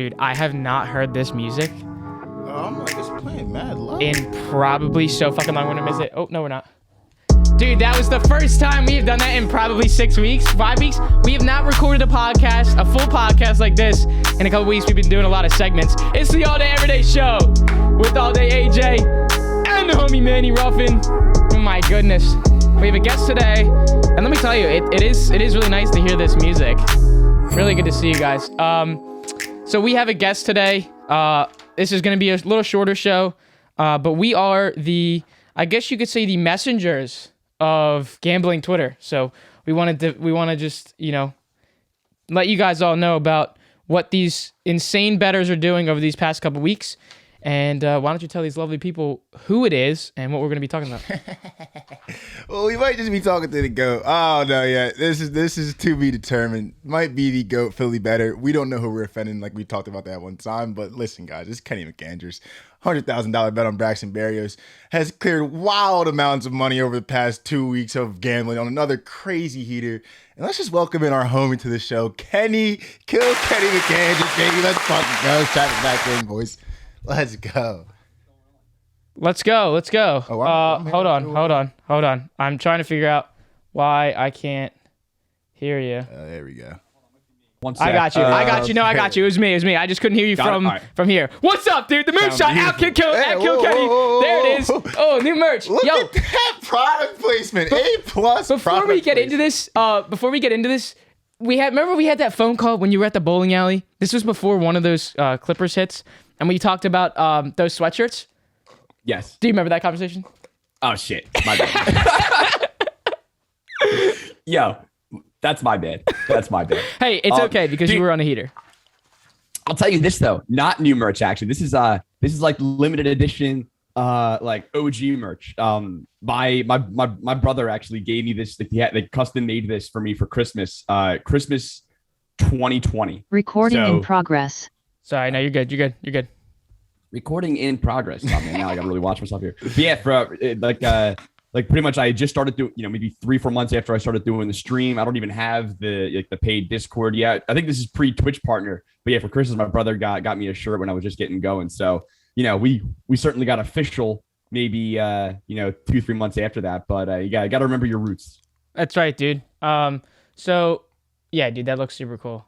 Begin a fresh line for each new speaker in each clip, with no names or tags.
Dude, I have not heard this music
I'm like, it's playing mad low.
in probably so fucking long. We're gonna miss it. Oh, no, we're not. Dude, that was the first time we have done that in probably 6 weeks, 5 weeks. We have not recorded a podcast, a full podcast like this in a couple weeks. We've been doing a lot of segments. It's the All Day Everyday Show with All Day AJ and the homie Manny Ruffin. Oh my goodness. We have a guest today, and let me tell you, it is really nice to hear this music. Really good to see you guys. So we have a guest today. This is going to be a little shorter show, but we are I guess you could say the messengers of gambling Twitter. So we want to just, let you guys all know about what these insane bettors are doing over these past couple weeks. And why don't you tell these lovely people who it is and what we're going to be talking about?
Well, we might just be talking to the GOAT. Oh, no, yeah. This is to be determined. Might be the GOAT Philly better. We don't know who we're offending, like we talked about that one time. But listen, guys, it's Kenny McAndrews. $100,000 bet on Braxton Berrios has cleared wild amounts of money over the past 2 weeks of gambling on another crazy heater. And let's just welcome in our homie to the show, kiiLKenny McAndrews, baby. Let's fucking go. Strap it back in, boys. Let's go.
Let's go.
Oh,
Hold on. I'm trying to figure out why I can't hear you.
There we go.
I got you. No, I got you. It was me. I just couldn't hear you from here. What's up, dude? The moonshot at kiiLKenny. There it is. Oh, new merch.
Look at that product placement. A+.
Before we get into this, we had that phone call when you were at the bowling alley. This was before one of those Clippers hits, and we talked about those sweatshirts.
Yes.
Do you remember that conversation?
Oh shit. My bad. Yo. That's my bad.
Hey, it's okay because you were on a heater.
I'll tell you this though, not new merch actually. This is like limited edition, like OG merch. My brother actually gave me this. They custom made this for me for Christmas. Christmas 2020.
Recording in progress.
Sorry, no, you're good.
Recording in progress. Oh, man, now I gotta really watch myself here. But yeah, like pretty much I just started doing, maybe 3-4 months after I started doing the stream. I don't even have the paid Discord yet. I think this is pre-Twitch partner. But yeah, for Christmas, my brother got me a shirt when I was just getting going. So, we certainly got official maybe 2-3 months after that. But you got to remember your roots.
That's right, dude. So yeah, dude, that looks super cool.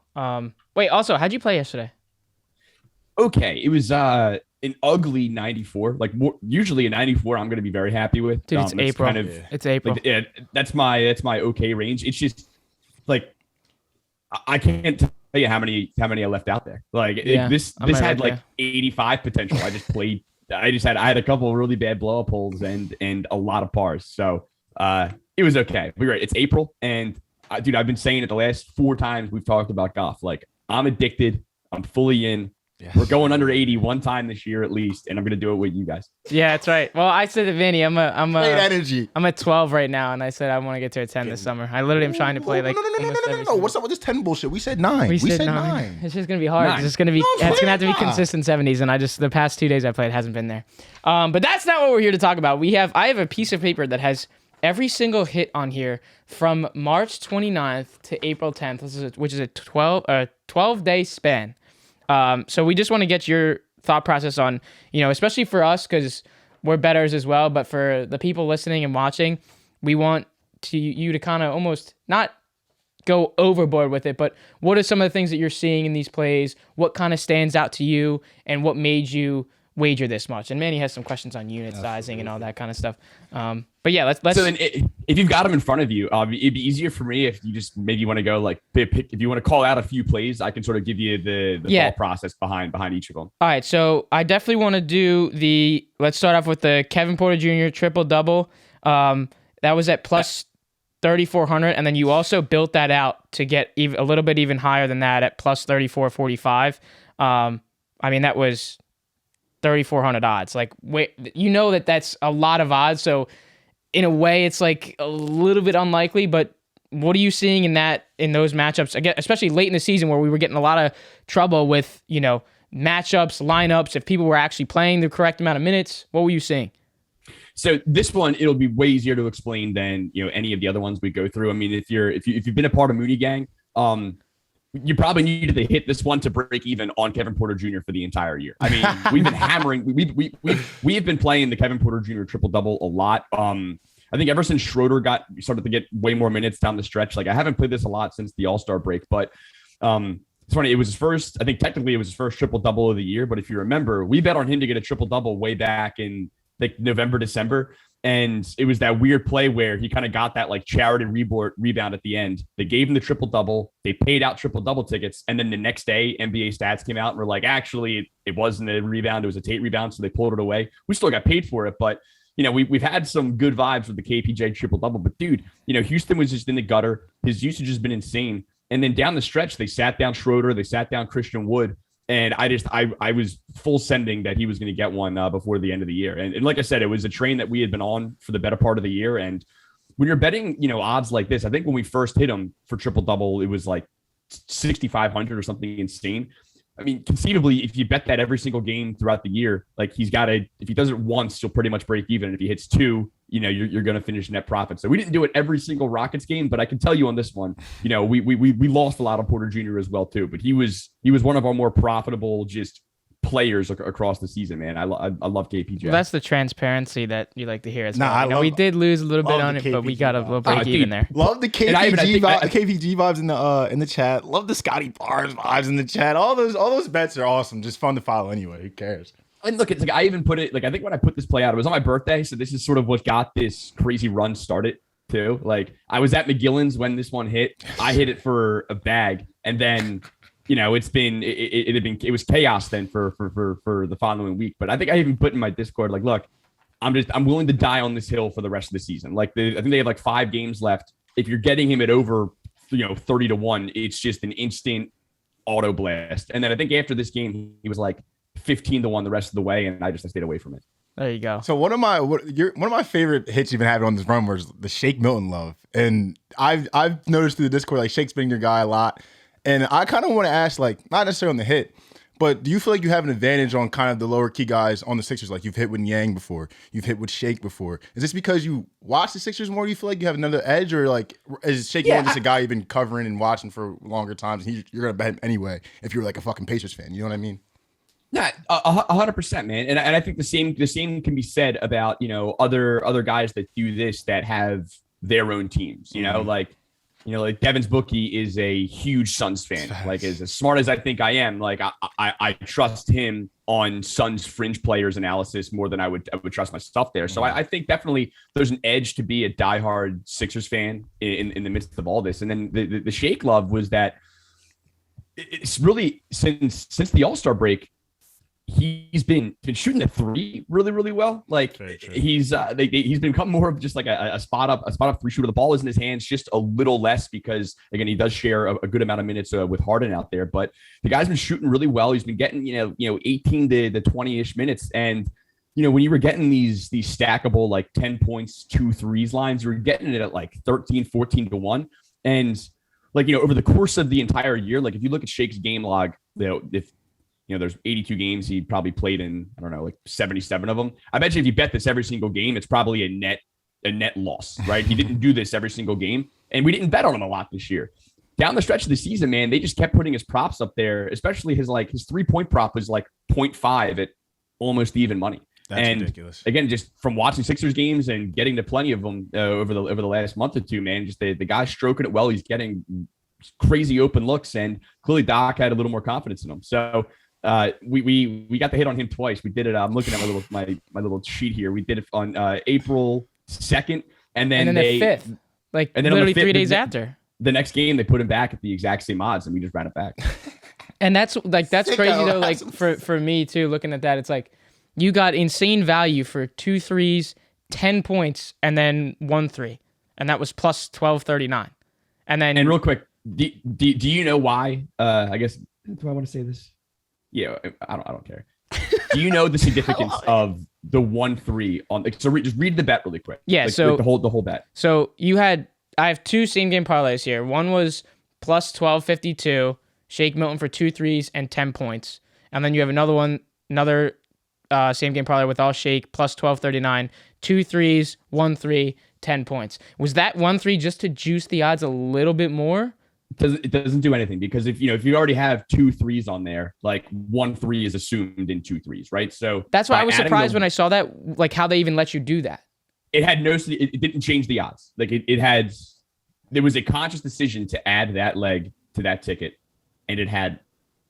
Wait, also, how'd you play yesterday?
Okay, it was an ugly 94. Like usually a 94, I'm going to be very happy with.
Dude, it's April. It's April.
Like, yeah, that's my okay range. It's just like I can't tell you how many I left out there. Like this had like 85 potential. I had a couple of really bad blow up holes and a lot of pars. So it was okay. We're right. It's April, and dude, I've been saying it the last 4 times we've talked about golf. Like I'm addicted. I'm fully in. Yeah. We're going under 80 one time this year at least, and I'm gonna do it with you guys.
Yeah, that's right. Well, I said to Vinny, I'm
great energy.
I'm at 12 right now, and I said I want to get to a 10 this summer. I literally am trying to play
No. What's up with this 10 bullshit? We said 9. We said 9.
It's just gonna be hard. It's gonna have to be consistent 70s, and the past 2 days I played hasn't been there. But that's not what we're here to talk about. I have a piece of paper that has every single hit on here from March 29th to April 10th, which is a 12-day span. So we just want to get your thought process on, especially for us, because we're bettors as well, but for the people listening and watching, we want you to kind of almost not go overboard with it, but what are some of the things that you're seeing in these plays? What kind of stands out to you, and what made you wager this much? And Manny has some questions on unit sizing and all that kind of stuff. But yeah, let's.
So then, if you've got them in front of you, it'd be easier for me if you just maybe want to go like pick. If you want to call out a few plays, I can sort of give you the thought process behind each of them.
All right, so I definitely want to do let's start off with the Kevin Porter Jr. triple double. That was at plus 3,400, and then you also built that out to get a little bit even higher than that at plus 3,445. I mean, that was 3,400 odds. Like, that's a lot of odds. So in a way, it's like a little bit unlikely, but what are you seeing in those matchups? Again, especially late in the season where we were getting a lot of trouble with, matchups, lineups, if people were actually playing the correct amount of minutes. What were you seeing?
So this one, it'll be way easier to explain than, any of the other ones we go through. I mean, if you've been a part of Mooney Gang, you probably needed to hit this one to break even on Kevin Porter Jr. for the entire year. I mean, we've been hammering. We have been playing the Kevin Porter Jr. triple double a lot. I think ever since Schroeder started to get way more minutes down the stretch. Like I haven't played this a lot since the All-Star break, but it's funny. It was his first. I think technically it was his first triple double of the year. But if you remember, we bet on him to get a triple double way back in like November, December. And it was that weird play where he kind of got that like charity rebound at the end. They gave him the triple double. They paid out triple double tickets. And then the next day, NBA stats came out and were like, actually, it wasn't a rebound. It was a Tate rebound. So they pulled it away. We still got paid for it. But, we've had some good vibes with the KPJ triple double. But dude, Houston was just in the gutter. His usage has been insane. And then down the stretch, they sat down Schroeder. They sat down Christian Wood. And I was full sending that he was going to get one before the end of the year. And like I said, it was a train that we had been on for the better part of the year. And when you're betting, odds like this, I think when we first hit him for triple double, it was like 6,500 or something insane. I mean, conceivably, if you bet that every single game throughout the year, like if he does it once, you'll pretty much break even. And if he hits two, you're going to finish net profit. So we didn't do it every single Rockets game, but I can tell you on this one, we lost a lot of Porter Jr. as well too. But he was one of our more profitable just players across the season, man. I love KPJ.
Well, that's the transparency that you like to hear as well. We did lose a little bit on it, but we got a little break even there.
Love the KPG vibes in the chat. Love the Scotty Barnes vibes in the chat. All those bets are awesome. Just fun to follow anyway. Who cares?
And look, it's like I even put it like I think when I put this play out, it was on my birthday, so this is sort of what got this crazy run started too. Like I was at McGillen's when this one hit. I hit it for a bag, and then it was chaos then for the following week. But I think I even put in my Discord like, look, I'm willing to die on this hill for the rest of the season. Like I think they have like 5 games left. If you're getting him at over 30-1, it's just an instant auto blast. And then I think after this game, he was like 15-1 the rest of the way, and I stayed away from it.
There you go.
So one of my favorite hits you've been having on this run was the Shake Milton love, and I've noticed through the Discord like Shake's been your guy a lot, and I kind of want to ask, like, not necessarily on the hit, but do you feel like you have an advantage on kind of the lower key guys on the Sixers? Like you've hit with Yang before, you've hit with Shake before. Is this because you watch the Sixers more? Do you feel like you have another edge, or like is Shake more just a guy you've been covering and watching for longer times, and you're gonna bet him anyway if you're like a fucking Pacers fan? You know what I mean?
Yeah, 100%, man. And I think the same can be said about, other guys that do this that have their own teams, like Devin's bookie is a huge Suns fan. Like as smart as I think I am, like I trust him on Suns fringe players analysis more than I would trust myself there. So I think definitely there's an edge to be a diehard Sixers fan in the midst of all this. And then the Shake love was that it's really since the All-Star break, he's been shooting the 3 really, really well. Like he's become more of just like a spot up 3 shooter. The ball is in his hands just a little less because again, he does share a good amount of minutes with Harden out there, but the guy's been shooting really well. He's been getting, 18 to 20 ish minutes. And, when you were getting these stackable, like 10 points, 2 threes lines, you were getting it at like 13, 14-1. And like, over the course of the entire year, like if you look at Shake's game log, if there's 82 games he probably played in, I don't know, like 77 of them. I bet you if you bet this every single game, it's probably a net loss, right? He didn't do this every single game, and we didn't bet on him a lot this year. Down the stretch of the season, man, they just kept putting his props up there, especially his 3-point prop was like 0.5 at almost even money.
That's ridiculous.
Again, just from watching Sixers games and getting to plenty of them over the last month or two, man, just the guy's stroking it well. He's getting crazy open looks, and clearly Doc had a little more confidence in him. So we got the hit on him twice. We did it. I'm looking at my little sheet here. We did it on April 2nd, and then
the 5th, like and then literally the 5th, 3 days after. The
next game, they put him back at the exact same odds, and we just ran it back.
And that's crazy though. Like for me too, looking at that, it's like you got insane value for 2 threes, 10 points, and then 1 3, and that was plus 1239. And real quick, do you know why? I guess do I want to say this? Yeah, I don't care. Do you know the significance of the 1-3 on? So just read the bet really quick. Yeah, so
the whole bet.
So I have 2 same game parlays here. One was plus 1252, Shake Milton for 2 threes and 10 points, and then you have another same game parlay with all Shake plus 1239, 2 threes, 1 3, 10 points. Was that 1 3 just to juice the odds a little bit more?
It doesn't do anything because if you already have 2 threes on there, like 1 3 is assumed in 2 threes, right? So
that's why I was surprised when I saw that, like how they even let you do that.
It didn't change the odds. Like there was a conscious decision to add that leg to that ticket, and it had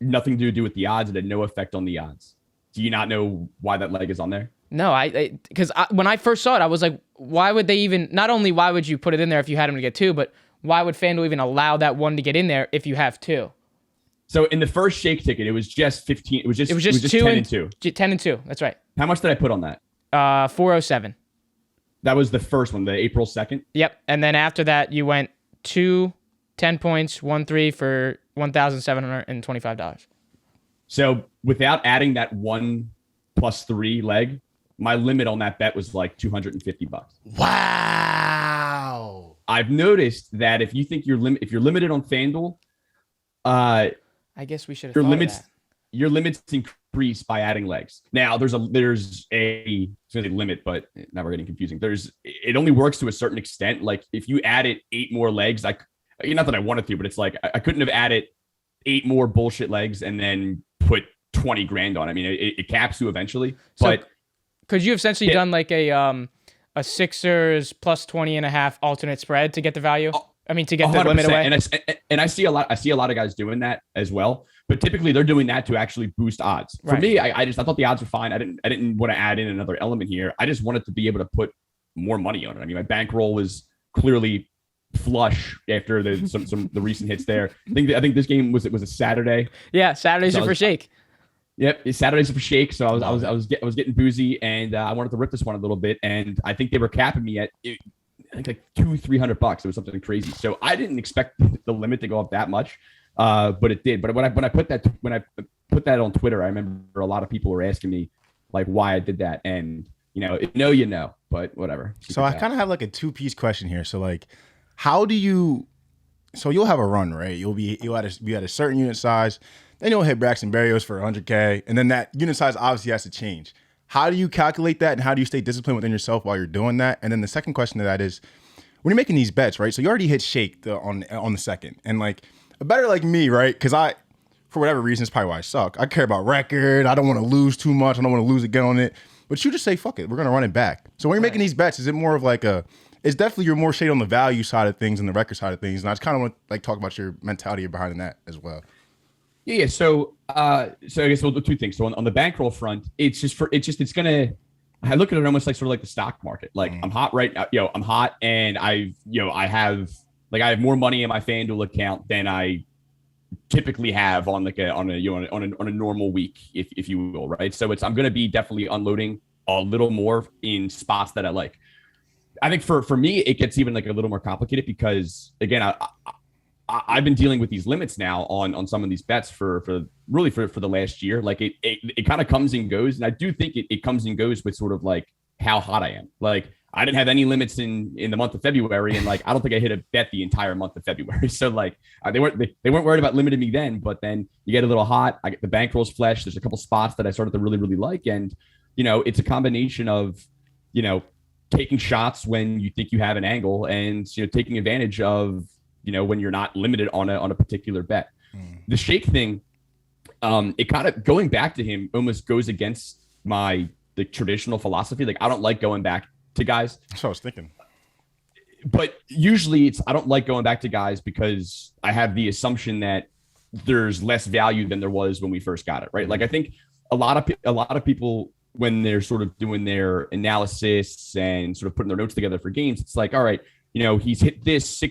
nothing to do with the odds. It had no effect on the odds. Do you not know why that leg is on there?
No, because when I first saw it, I was like, why would they even? Not only why would you put it in there if you had him to get 2, but why would FanDuel even allow that one to get in there if you have 2?
So in the first shake ticket, it was just 15. It was just
10
and 2.
10 and 2. That's right.
How much did I put on that?
407.
That was the first one, the April 2nd.
Yep. And then after that, you went 2, 10 points, 1 3 for $1,725. So
without adding that 1 plus 3 leg, my limit on that bet was like $250.
Wow.
I've noticed that if you think if you're limited on FanDuel,
I guess we should have
your limits increase by adding legs. Now there's a limit, but now we're getting confusing. It only works to a certain extent. Like if you added 8 more legs, not that I wanted to, but it's like I couldn't have added 8 more bullshit legs and then put 20 grand on. I mean, it caps you eventually, but
could you have essentially done like a Sixers plus 20.5 alternate spread to get the value? I mean, to get the limit away.
And I see a lot of guys doing that as well. But typically they're doing that to actually boost odds. For me, I thought the odds were fine. I didn't want to add in another element here. I just wanted to be able to put more money on it. I mean, my bankroll was clearly flush after the recent hits there. I think this game was a Saturday.
Yeah, Saturdays are for shake.
Yep, Saturdays for shake. So I was getting boozy, and I wanted to rip this one a little bit. And I think they were capping me at I think like $200-300. It was something crazy. So I didn't expect the limit to go up that much, but it did. But when I put that on Twitter, I remember a lot of people were asking me like why I did that, and you know, but whatever.
So I kind of have like a 2-piece question here. So like, how do you? So you'll have a run, right? You'll be at a certain unit size. Then you'll hit Braxton Berrios for 100K, and then that unit size obviously has to change. How do you calculate that, and how do you stay disciplined within yourself while you're doing that? And then the second question to that is, when you're making these bets, right? So you already hit shake on the second, and like a better like me, right? Because for whatever reason, it's probably why I suck. I care about record. I don't want to lose too much. I don't want to lose again on it. But you just say, fuck it, we're gonna run it back. So when you're making these bets, is it more of like it's definitely you're more shade on the value side of things and the record side of things, and I just kind of want to like talk about your mentality behind that as well.
Yeah. So I guess we'll do 2 things. So on the bankroll front, I look at it almost like sort of like the stock market. Like I'm hot right now, I'm hot, and I have more money in my FanDuel account than I typically have on a normal week, if you will, right? So I'm going to be definitely unloading a little more in spots that I like. I think for me, it gets even like a little more complicated because again, I've been dealing with these limits now on some of these bets for the last year. Like it kind of comes and goes. And I do think it comes and goes with sort of like how hot I am. Like I didn't have any limits in the month of February. And like, I don't think I hit a bet the entire month of February. So like they weren't worried about limiting me then, but then you get a little hot. I get the bankrolls flesh. There's a couple spots that I started to really, really like. And, it's a combination of, taking shots when you think you have an angle and, taking advantage of, when you're not limited on a particular bet. The shake thing, it kind of going back to him almost goes against the traditional philosophy. Like I don't like going back to guys.
That's what I was thinking.
But usually I don't like going back to guys because I have the assumption that there's less value than there was when we first got it. Right. Like I think a lot of people, when they're sort of doing their analysis and sort of putting their notes together for games, it's like, all right, he's hit this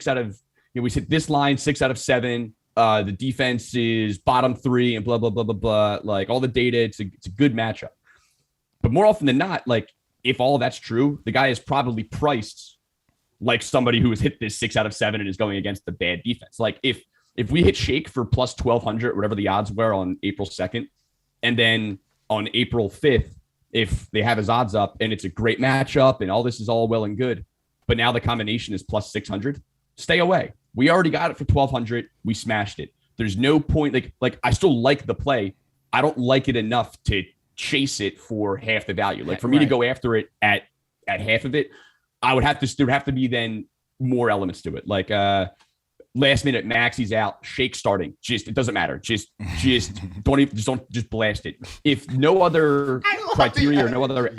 we hit this line 6 out of 7. The defense is bottom 3 and blah, blah, blah, blah, blah. Like all the data, it's a good matchup. But more often than not, like if all that's true, the guy is probably priced like somebody who has hit this 6 out of 7 and is going against the bad defense. Like if we hit shake for plus 1,200, whatever the odds were on April 2nd, and then on April 5th, if they have his odds up and it's a great matchup and all this is all well and good, but now the combination is plus 600, stay away. We already got it for 1,200. We smashed it. There's no point. Like I still like the play. I don't like it enough to chase it for half the value. Like for me to go after it at half of it, there would have to be then more elements to it. Like last minute Maxi's out, Shake starting. It doesn't matter. Just don't blast it. If no other criteria or no other,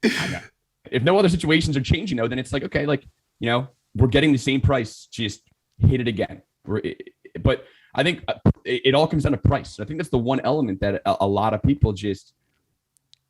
if no other situations are changing though, then it's like, okay, like, we're getting the same price. Just hit it again. But I think it all comes down to price. I think that's the one element that a lot of people just,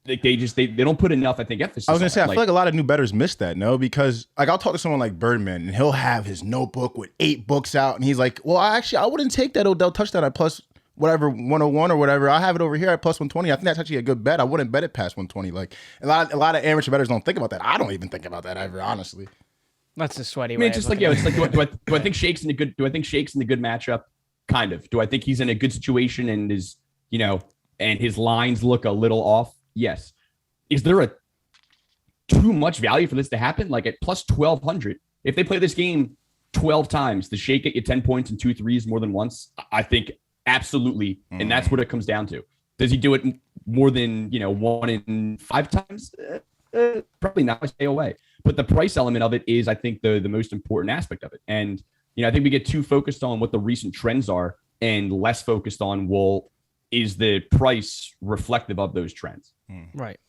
they don't put enough, I think, emphasis.
I was gonna say, I feel like a lot of new bettors miss that, no? Because like I'll talk to someone like Birdman, and he'll have his notebook with 8 books out, and he's like, "Well, I wouldn't take that Odell touchdown at plus whatever 101 or whatever. I have it over here at plus 120. I think that's actually a good bet. I wouldn't bet it past 120. Like a lot of amateur bettors don't think about that. I don't even think about that ever, honestly.
That's a sweaty way.
It's just like, it's like, do I think Shake's in a good matchup? Kind of. Do I think he's in a good situation and is, and his lines look a little off? Yes. Is there too much value for this to happen? Like at plus 1,200, if they play this game 12 times, does Shake get you 10 points and 2 threes more than once? I think absolutely. And that's what it comes down to. Does he do it more than, 1 in 5 times? Probably not. I stay away. But the price element of it is, I think, the most important aspect of it. And, I think we get too focused on what the recent trends are and less focused on, well, is the price reflective of those trends?
Right.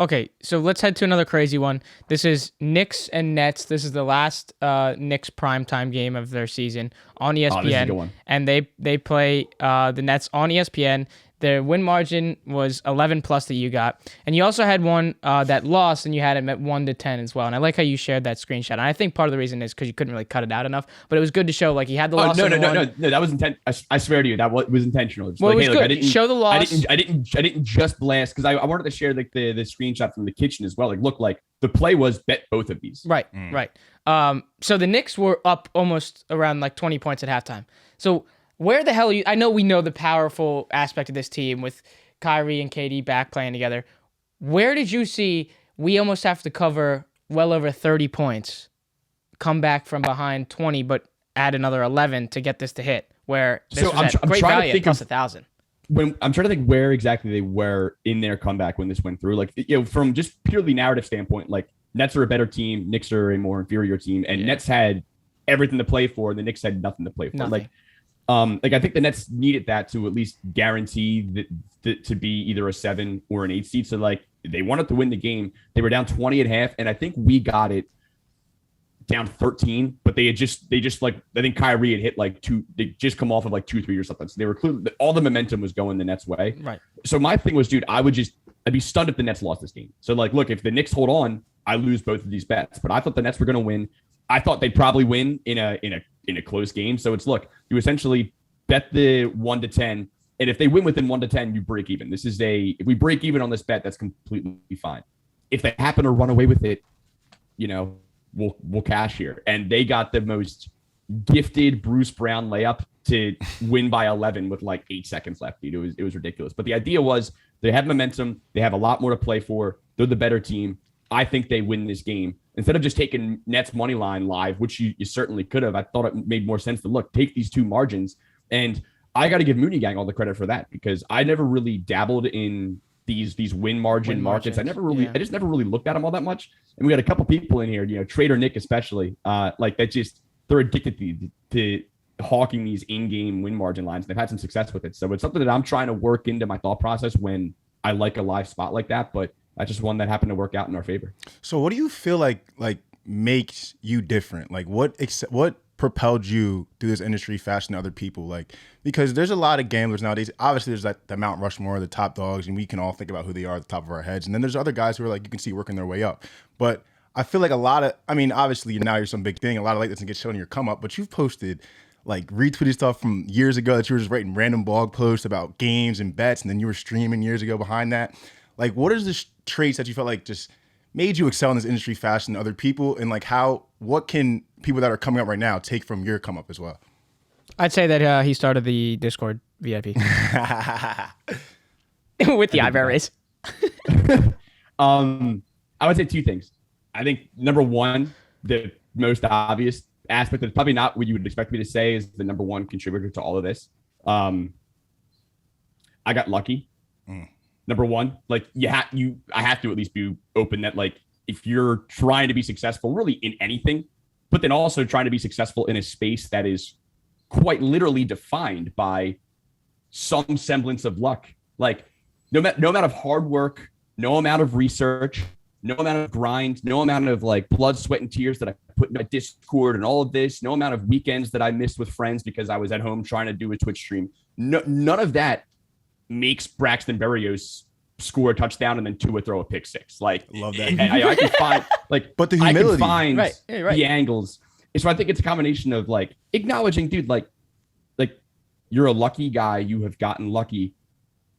Okay, so let's head to another crazy one. This is Knicks and Nets. This is the last Knicks primetime game of their season on ESPN.
Oh, this is a good one.
And they play the Nets on ESPN. Their win margin was 11 plus that you got. And you also had one that lost, and you had it at 1-10 as well. And I like how you shared that screenshot. And I think part of the reason is because you couldn't really cut it out enough. But it was good to show, like, he had the loss.
No, that was intent. I swear to you, that was intentional. It's
well,
like,
it was good. I didn't show the loss.
I didn't just blast, because I wanted to share like the screenshot from the kitchen as well. Like, look, like the play was bet both of these.
Right, right. So the Knicks were up almost around like 20 points at halftime. So where the hell are you? I know we know the powerful aspect of this team with Kyrie and KD back playing together. Where did you see we almost have to cover well over 30 points, come back from behind 20, but add another 11 to get this to hit? Where this was at great value at plus 1,000.
When I'm trying to think where exactly they were in their comeback when this went through, like, from just purely narrative standpoint, like Nets are a better team, Knicks are a more inferior team, and Nets had everything to play for, and the Knicks had nothing to play for.
Nothing.
Like I think the Nets needed that to at least guarantee that to be either a 7 or an 8 seed. So like they wanted to win the game. They were down 20 at half, and I think we got it down 13. But they just like, I think Kyrie had hit like 2. They just come off of like 2-3 or something. So they were clearly, all the momentum was going the Nets way.
Right.
So my thing was, dude, I'd be stunned if the Nets lost this game. So like, look, if the Knicks hold on, I lose both of these bets. But I thought the Nets were going to win. I thought they'd probably win in a close game. So it's, look, you essentially bet the 1-10, and if they win within 1-10, you break even. If we break even on this bet, that's completely fine. If they happen to run away with it, we'll cash here. And they got the most gifted Bruce Brown layup to win by 11 with like 8 seconds left, dude. It was ridiculous. But the idea was they have momentum. They have a lot more to play for. They're the better team. I think they win this game. Instead of just taking Nets money line live, which you certainly could have, I thought it made more sense to take these 2 margins. And I got to give Mooney Gang all the credit for that, because I never really dabbled in these win margin markets. I just never really looked at them all that much. And we got a couple people in here, Trader Nick especially, like that they're addicted to hawking these in-game win margin lines. They've had some success with it. So it's something that I'm trying to work into my thought process when I like a live spot like that. But that's just one that happened to work out in our favor.
So what do you feel like makes you different? Like what propelled you through this industry faster than other people? Like, because there's a lot of gamblers nowadays. Obviously there's like the Mount Rushmore, the top dogs, and we can all think about who they are at the top of our heads. And then there's other guys who are like, you can see working their way up. But I feel like obviously now you're some big thing. A lot of like this and get shown in your come up, but you've posted like retweeted stuff from years ago that you were just writing random blog posts about games and bets. And then you were streaming years ago behind that. Like, what is the traits that you felt like just made you excel in this industry faster than other people? And like what can people that are coming up right now take from your come up as well?
I'd say that he started the Discord VIP with the eyebrow raise.
I would say 2 things. I think number one, the most obvious aspect that's probably not what you would expect me to say, is the number one contributor to all of this. I got lucky. Number one, like I have to at least be open that, like, if you're trying to be successful really in anything, but then also trying to be successful in a space that is quite literally defined by some semblance of luck. Like no amount of hard work, no amount of research, no amount of grind, no amount of like blood, sweat, and tears that I put in my Discord and all of this, no amount of weekends that I missed with friends because I was at home trying to do a Twitch stream. None of that makes Braxton Berrios score a touchdown and then Tua throw a pick six. Like,
love that.
I can find like,
but the humility,
I can find
right.
the angles. So I think it's a combination of like acknowledging, dude, like you're a lucky guy. You have gotten lucky.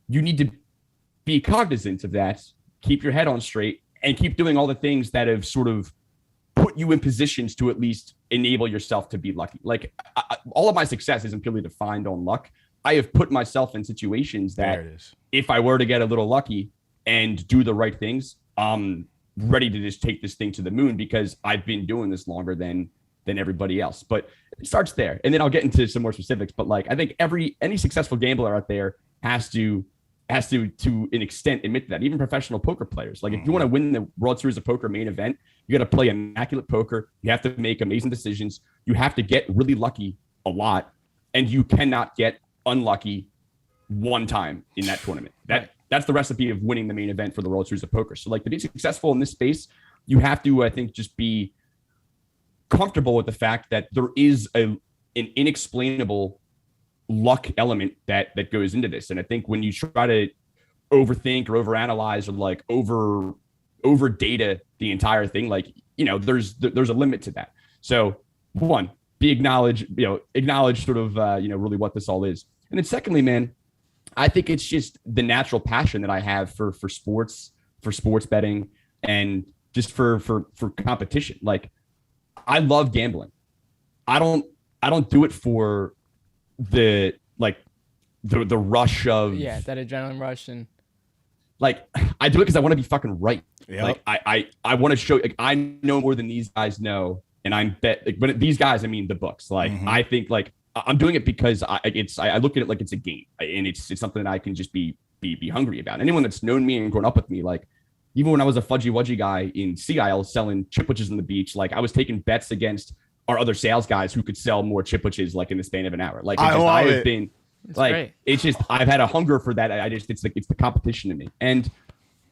You need to be cognizant of that. Keep your head on straight and keep doing all the things that have sort of put you in positions to at least enable yourself to be lucky. Like all of my success isn't purely defined on luck. I have put myself in situations that if I were to get a little lucky and do the right things, I'm ready to just take this thing to the moon because I've been doing this longer than everybody else. But it starts there. And then I'll get into some more specifics. But like, I think any successful gambler out there has to an extent admit that. Even professional poker players, like if you want to win the World Series of Poker main event, you got to play immaculate poker. You have to make amazing decisions. You have to get really lucky a lot, and you cannot get unlucky one time in that tournament. That's the recipe of winning the main event for the World Series of Poker. So like to be successful in this space, you have to, I think, just be comfortable with the fact that there is an inexplainable luck element that goes into this. And I think when you try to overthink or overanalyze or like over data the entire thing, like, you know, there's a limit to that. So one, acknowledge sort of, really what this all is. And then secondly, man, I think it's just the natural passion that I have for sports betting and just for competition. Like I love gambling. I don't do it for the rush of
that adrenaline rush, and
like I do it because I want to be fucking right.
Yep.
Like I want to show, like, I know more than these guys know, and I'm bet. Like, but these guys, I mean the books. Like I think like I'm doing it because I look at it like it's a game, and it's something that I can just be hungry about. Anyone that's known me and grown up with me, like even when I was a fudgy wudgy guy in Sea Isle selling chipwiches on the beach, like I was taking bets against our other sales guys who could sell more chipwiches like in the span of an hour. Like I've been like, great. It's just I've had a hunger for that. It's the competition in me. And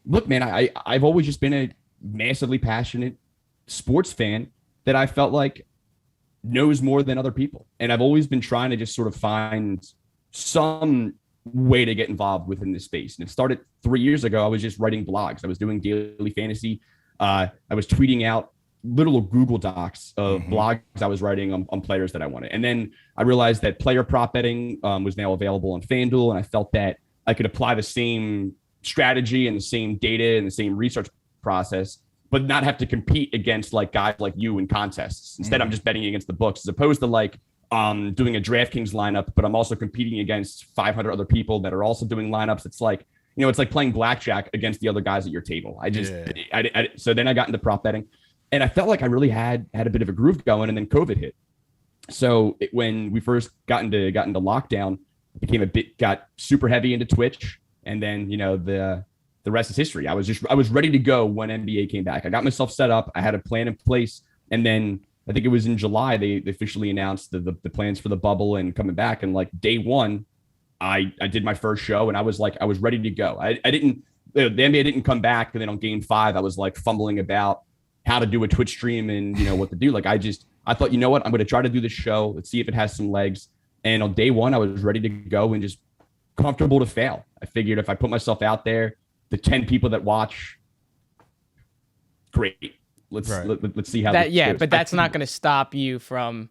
look, man, I've always just been a massively passionate sports fan that I felt like knows more than other people. And I've always been trying to just sort of find some way to get involved within this space. And it started 3 years ago. I was just writing blogs. I was doing daily fantasy. I was tweeting out little Google Docs of blogs I was writing on players that I wanted. And then I realized that player prop betting was now available on FanDuel. And I felt that I could apply the same strategy and the same data and the same research process, but not have to compete against like guys like you in contests. Instead, I'm just betting against the books, as opposed to like doing a DraftKings lineup, but I'm also competing against 500 other people that are also doing lineups. It's like, you know, it's like playing blackjack against the other guys at your table. So then I got into prop betting, and I felt like I really had a bit of a groove going, and then COVID hit. So when we first got into lockdown, got super heavy into Twitch, and then, you know, the rest is history. I was ready to go when NBA came back. I got myself set up. I had a plan in place, and then I think it was in July they officially announced the plans for the bubble and coming back. And like day one, I did my first show, and I was ready to go. The NBA didn't come back, and then on game 5, I was like fumbling about how to do a Twitch stream and, you know, what to do. Like I thought, you know what, I'm going to try to do this show. Let's see if it has some legs. And on day 1, I was ready to go and just comfortable to fail. I figured if I put myself out there, the 10 people that watch, great. Let's see how that goes.
But that's not going to stop you from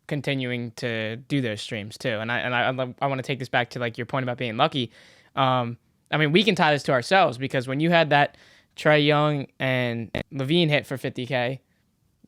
continuing to do those streams too. And I want to take this back to like your point about being lucky. I mean, we can tie this to ourselves, because when you had that Trae Young and Levine hit for 50K,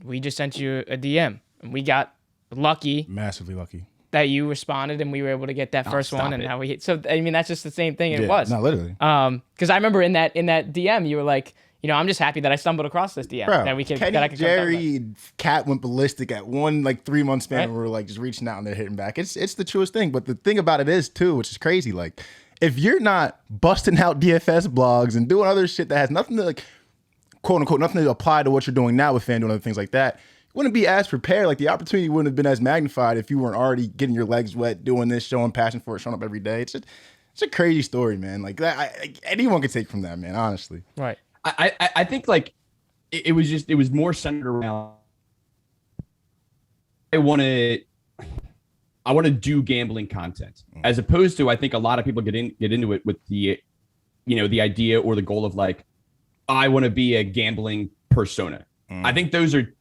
we just sent you a DM, and we got lucky,
massively lucky, that
you responded, and we were able to get that first one. And how we hit. So I mean, that's just the same thing. It was
not literally.
Because I remember in that DM, you were like, you know, I'm just happy that I stumbled across this DM.
Bro,
that we could.
Kenny,
that I could
Jerry, Cat went ballistic at one like 3 month span. Right. Where we're like just reaching out and they're hitting back. It's the truest thing. But the thing about it is too, which is crazy. Like, if you're not busting out DFS blogs and doing other shit that has nothing to, like, quote unquote, nothing to apply to what you're doing now with FanDuel and other things like that, wouldn't be as prepared. Like the opportunity wouldn't have been as magnified if you weren't already getting your legs wet, doing this, showing passion for it, showing up every day. It's a crazy story, man. Like that, anyone could take from that, man. Honestly,
right.
I think like it was more centered around. I want to do gambling content as opposed to I think a lot of people get into it with the the idea or the goal of like I want to be a gambling persona. I think those are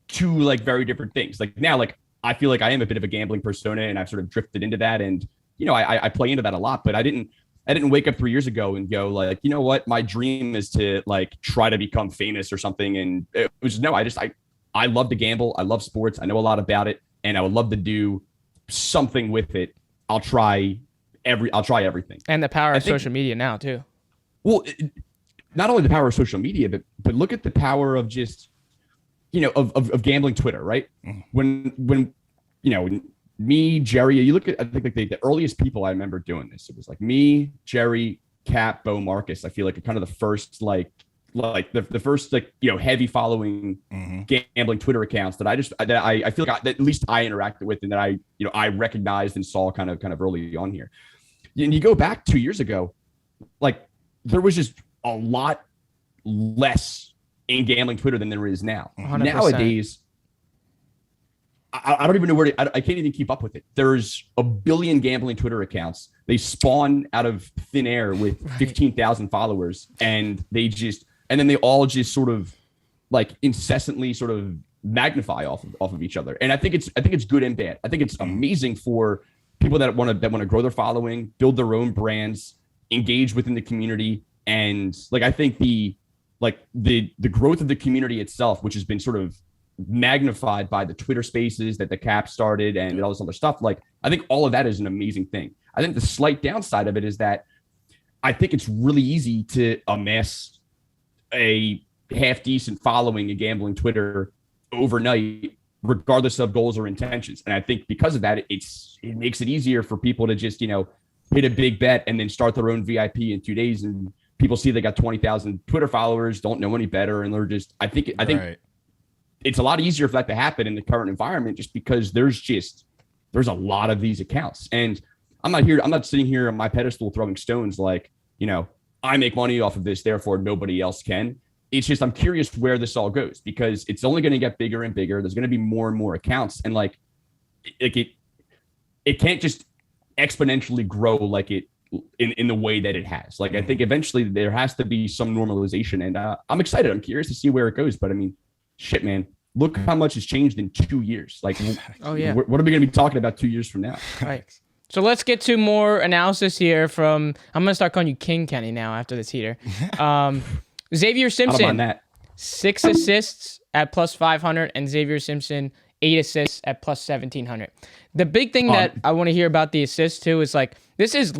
two like very different things. Like now, like I feel like I am a bit of a gambling persona and I've sort of drifted into that, and I play into that a lot, but I didn't wake up 3 years ago and go like, you know what, my dream is to like try to become famous or something. And it was I love to gamble. I love sports. I know a lot about it, and I would love to do something with it. I'll try everything.
And the power of social media now too.
Well, not only the power of social media, but look at the power of just, of gambling Twitter, right? When me, Jerry, you look at, I think like the earliest people I remember doing this, it was like me, Jerry, Cap, Bo, Marcus. I feel like kind of the first like the first like heavy following gambling Twitter accounts that I feel like that at least I interacted with and that I recognized and saw kind of early on here. And you go back 2 years ago, like there was just a lot less in gambling Twitter than there is now.
100%.
Nowadays, I don't even know where I can't even keep up with it. There's a billion gambling Twitter accounts. They spawn out of thin air with 15,000 followers, and then they all just sort of like incessantly sort of magnify off of each other. And I think it's good and bad. I think it's amazing for people that want to grow their following, build their own brands, engage within the community. And like, I think the growth of the community itself, which has been sort of magnified by the Twitter spaces that the Cap started and all this other stuff. Like, I think all of that is an amazing thing. I think the slight downside of it is that I think it's really easy to amass a half decent following in gambling Twitter overnight, regardless of goals or intentions. And I think because of that, it makes it easier for people to just, hit a big bet and then start their own VIP in 2 days. And people see they got 20,000 Twitter followers, don't know any better. And they're just, I think it's a lot easier for that to happen in the current environment, just because there's a lot of these accounts. And I'm not sitting here on my pedestal throwing stones like, I make money off of this, therefore nobody else can. It's just, I'm curious where this all goes, because it's only going to get bigger and bigger. There's going to be more and more accounts. And like it can't just exponentially grow like it in the way that it has. Like, I think eventually there has to be some normalization, and I'm excited. I'm curious to see where it goes. But I mean, shit, man, look how much has changed in 2 years. Like,
oh yeah,
what are we going to be talking about 2 years from now?
Right. So let's get to more analysis here from, I'm going to start calling you kiiLKenny now after this heater. Xavier Simpson, 6 assists at plus 500, and Xavier Simpson, 8 assists at plus 1,700. The big thing that I want to hear about the assists too is like, this is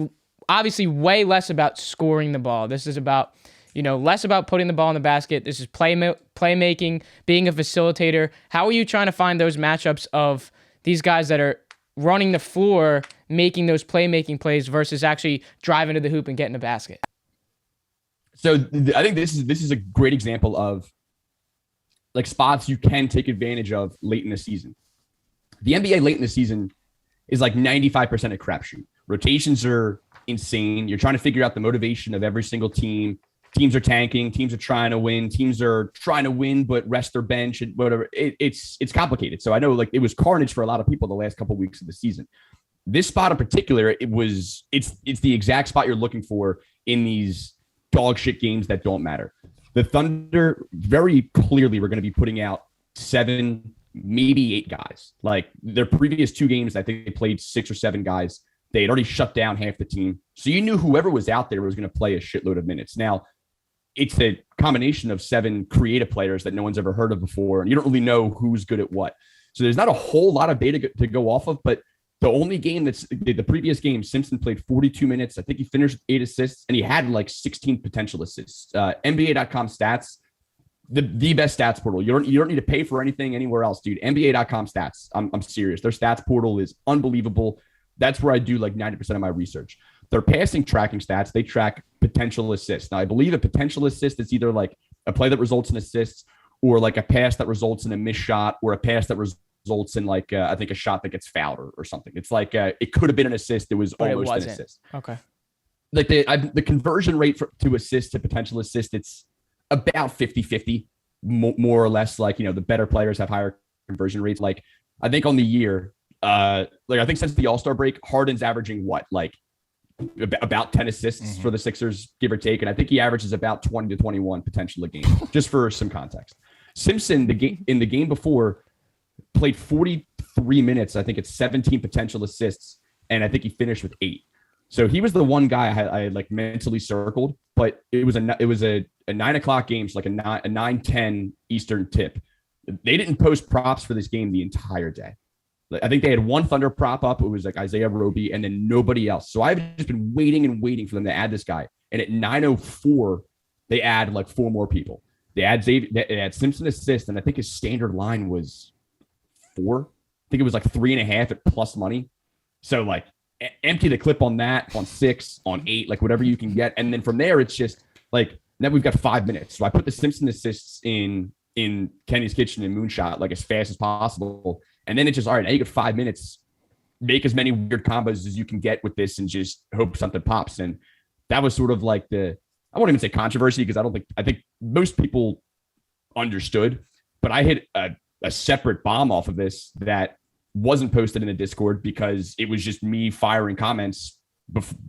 obviously way less about scoring the ball. This is about, less about putting the ball in the basket. This is playmaking, being a facilitator. How are you trying to find those matchups of these guys that are running the floor, making those playmaking plays versus actually driving to the hoop and getting the basket?
So I think this is a great example of like spots you can take advantage of late in the season. The NBA late in the season is like 95% a crapshoot. Rotations are insane. You're trying to figure out the motivation of every single team. Teams are tanking. Teams are trying to win. Teams are trying to win, but rest their bench and whatever. It's complicated. So I know like it was carnage for a lot of people the last couple of weeks of the season. This spot in particular, it's the exact spot you're looking for in these dog shit games that don't matter. The Thunder very clearly were going to be putting out 7, maybe 8 guys. Like their previous 2 games, I think they played 6 or 7 guys. They had already shut down half the team. So you knew whoever was out there was going to play a shitload of minutes. Now, it's a combination of 7 creative players that no one's ever heard of before, and you don't really know who's good at what. So there's not a whole lot of data to go off of, but the only game the previous game, Simpson played 42 minutes. I think he finished 8 assists, and he had like 16 potential assists. NBA.com stats, the best stats portal. You don't need to pay for anything anywhere else, dude. NBA.com stats. I'm serious. Their stats portal is unbelievable. That's where I do like 90% of my research. Their passing tracking stats, they track potential assists. Now, I believe a potential assist is either like a play that results in assists or like a pass that results in a missed shot, or a pass that results in like I think a shot that gets fouled or something. It's like it could have been an assist. It was almost an assist.
Okay.
Like the conversion rate to assist to potential assist, it's about 50-50, more or less. Like, the better players have higher conversion rates. Like, I think on the year, I think since the All-Star break, Harden's averaging what, like about 10 assists for the Sixers, give or take. And I think he averages about 20 to 21 potential a game, just for some context. Simpson, in the game before, played 43 minutes. I think it's 17 potential assists, and I think he finished with 8. So he was the one guy I had like mentally circled, but it was a 9:00 game, so like a 9:10 Eastern tip. They didn't post props for this game the entire day. I think they had one Thunder prop up. It was like Isaiah Roby, and then nobody else. So I've just been waiting and waiting for them to add this guy. And at 9:04, they add like 4 more people. They add Simpson assist, and I think his standard line was 4. I think it was like 3.5 at plus money. So like empty the clip on that, on 6, on 8, like whatever you can get. And then from there, it's just like, now we've got 5 minutes. So I put the Simpson assists in Kenny's Kitchen and Moonshot like as fast as possible. And then it's just, all right, now you got 5 minutes, make as many weird combos as you can get with this and just hope something pops. And that was sort of like I won't even say controversy, because I think most people understood, but I hit a separate bomb off of this that wasn't posted in the Discord because it was just me firing comments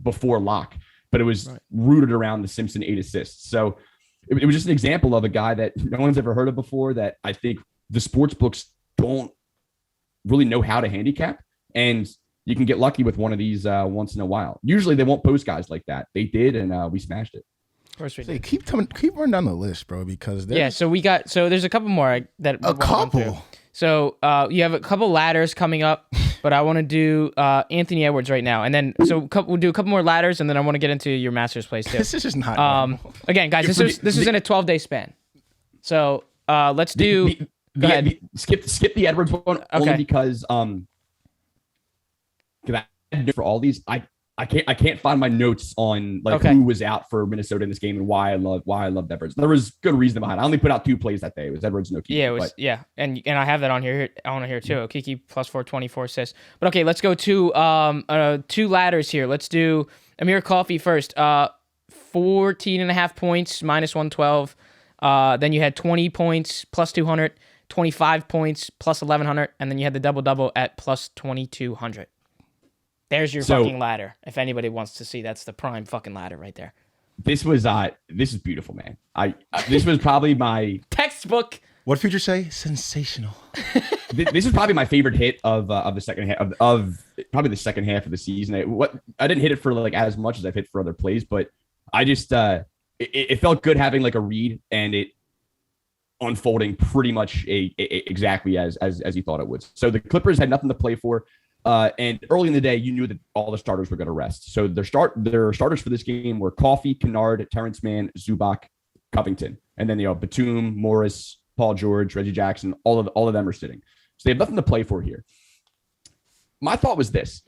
before lock, but it was rooted around the Simpson 8 assists. So it was just an example of a guy that no one's ever heard of before, that I think the sports books don't really know how to handicap. And you can get lucky with one of these once in a while. Usually they won't post guys like that. They did, and we smashed it.
Of course we
did.
Keep
running down the list, bro, because
so there's a couple more that
a couple.
So you have a couple ladders coming up, but I want to do Anthony Edwards right now, and then we'll do a couple more ladders, and then I want to get into your Masters plays too.
This is just not.
Again, guys, this is in a 12-day span. So let's do. Go ahead.
Skip the Edwards one only because for all these I can't find my notes on who was out for Minnesota in this game and why I loved Edwards. There was good reason behind it. I only put out 2 plays that day. It was Edwards, no Kiki.
Yeah, it was. Yeah, and I have that on here too. Kiki plus 424 assists. But okay, let's go to 2 ladders here. Let's do Amir Coffee first. 14.5 points minus 112. Then you had 20 points plus 200, 25 points plus 1100, and then you had the double at plus 2200. There's your fucking ladder. If anybody wants to see, that's the prime fucking ladder right there.
This is beautiful, man. This was probably my
textbook.
What future say? Sensational.
This is probably my favorite hit of the second half of probably the second half of the season. I didn't hit it for like as much as I've hit for other plays, but I just it felt good having like a read and it unfolding pretty much exactly as you thought it would. So the Clippers had nothing to play for. And early in the day, you knew that all the starters were going to rest. So their starters for this game were Coffee, Kennard, Terrence Mann, Zubac, Covington, and then Batum, Morris, Paul George, Reggie Jackson. All of them are sitting. So they have nothing to play for here. My thought was this: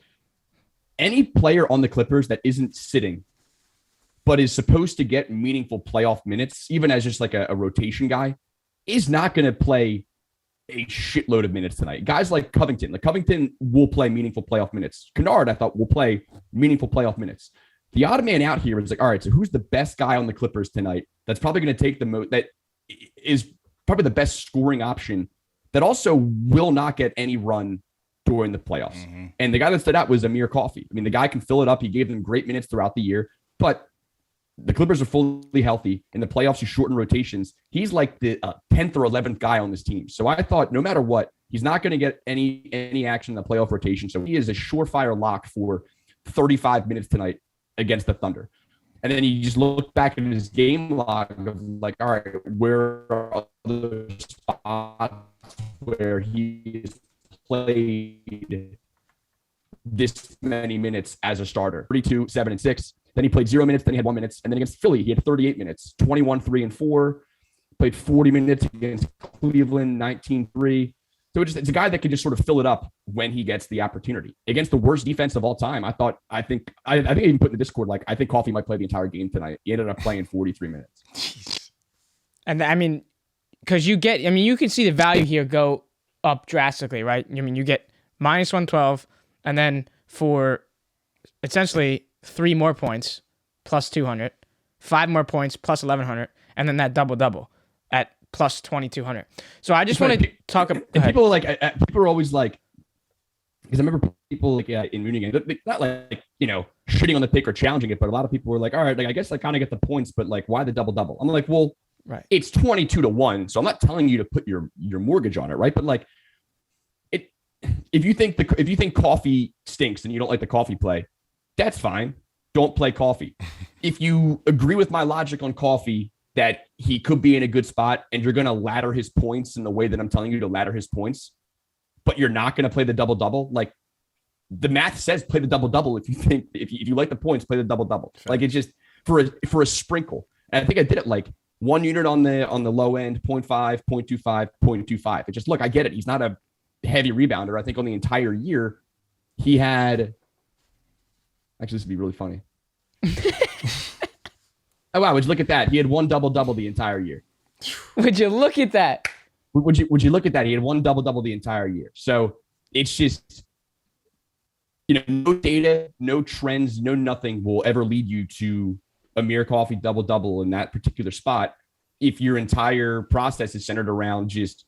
any player on the Clippers that isn't sitting, but is supposed to get meaningful playoff minutes, even as just like a rotation guy, is not going to play a shitload of minutes tonight. Guys like Covington. Like Covington will play meaningful playoff minutes. Kennard, I thought, will play meaningful playoff minutes. The odd man out here is like, all right, so who's the best guy on the Clippers tonight that's probably going to take the most, that is probably the best scoring option, that also will not get any run during the playoffs. Mm-hmm. And the guy that stood out was Amir Coffee. I mean, the guy can fill it up. He gave them great minutes throughout the year, but the Clippers are fully healthy. In the playoffs, you shorten rotations. He's like the 10th or 11th guy on this team. So I thought no matter what, he's not going to get any action in the playoff rotation. So he is a surefire lock for 35 minutes tonight against the Thunder. And then you just look back at his game log of like, all right, where are other spots where he's played this many minutes as a starter? 32, 7, and 6. Then he played 0 minutes. Then he had 1 minute. And then against Philly, he had 38 minutes, 21, 3, and 4. Played 40 minutes against Cleveland, 19, 3. So it's a guy that can just sort of fill it up when he gets the opportunity. Against the worst defense of all time, I think I even put in the Discord, like, I think Coffee might play the entire game tonight. He ended up playing 43 minutes.
Jeez. And I mean, because you can see the value here go up drastically, right? I mean, you get minus 112, and then for essentially 3 more points plus 200, 5 more points plus 1100, and then that double at plus 2200. So I just want to talk about.
People people are always like, because I remember people like in Mooney games, not like shitting on the pick or challenging it, but a lot of people were like, all right, like I guess I kind of get the points, but like why the double? I'm like, well,
right,
it's 22-1, so I'm not telling you to put your mortgage on it, right? But like, if you think Coffee stinks and you don't like the Coffee play, that's fine. Don't play Coffee. If you agree with my logic on Coffee that he could be in a good spot and you're going to ladder his points in the way that I'm telling you to ladder his points, but you're not going to play the double, like the math says play the double. If you like the points, play the double. Like it's just for a sprinkle. And I think I did it like 1 unit on the low end, 0.5, 0.25, 0.25. It just, look, I get it. He's not a heavy rebounder. I think on the entire year, he had, actually, this would be really funny. Oh, wow. Would you look at that? He had 1 double the entire year.
Would you look at that?
Would you look at that? He had 1 double the entire year. So it's just, no data, no trends, no nothing will ever lead you to Amir Coffee double in that particular spot if your entire process is centered around just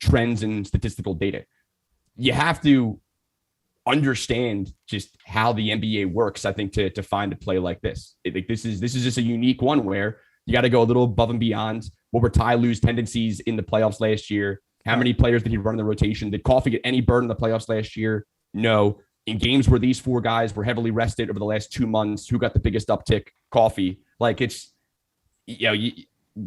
trends and statistical data. You have to understand just how the NBA works, I think, to find a play like this. I think this is just a unique one where you got to go a little above and beyond. What were Ty Lue's tendencies in the playoffs last year? How many players did he run in the rotation? Did Coffee get any burn in the playoffs last year? No. In games where these 4 guys were heavily rested over the last 2 months, who got the biggest uptick? Coffee. Like, it's,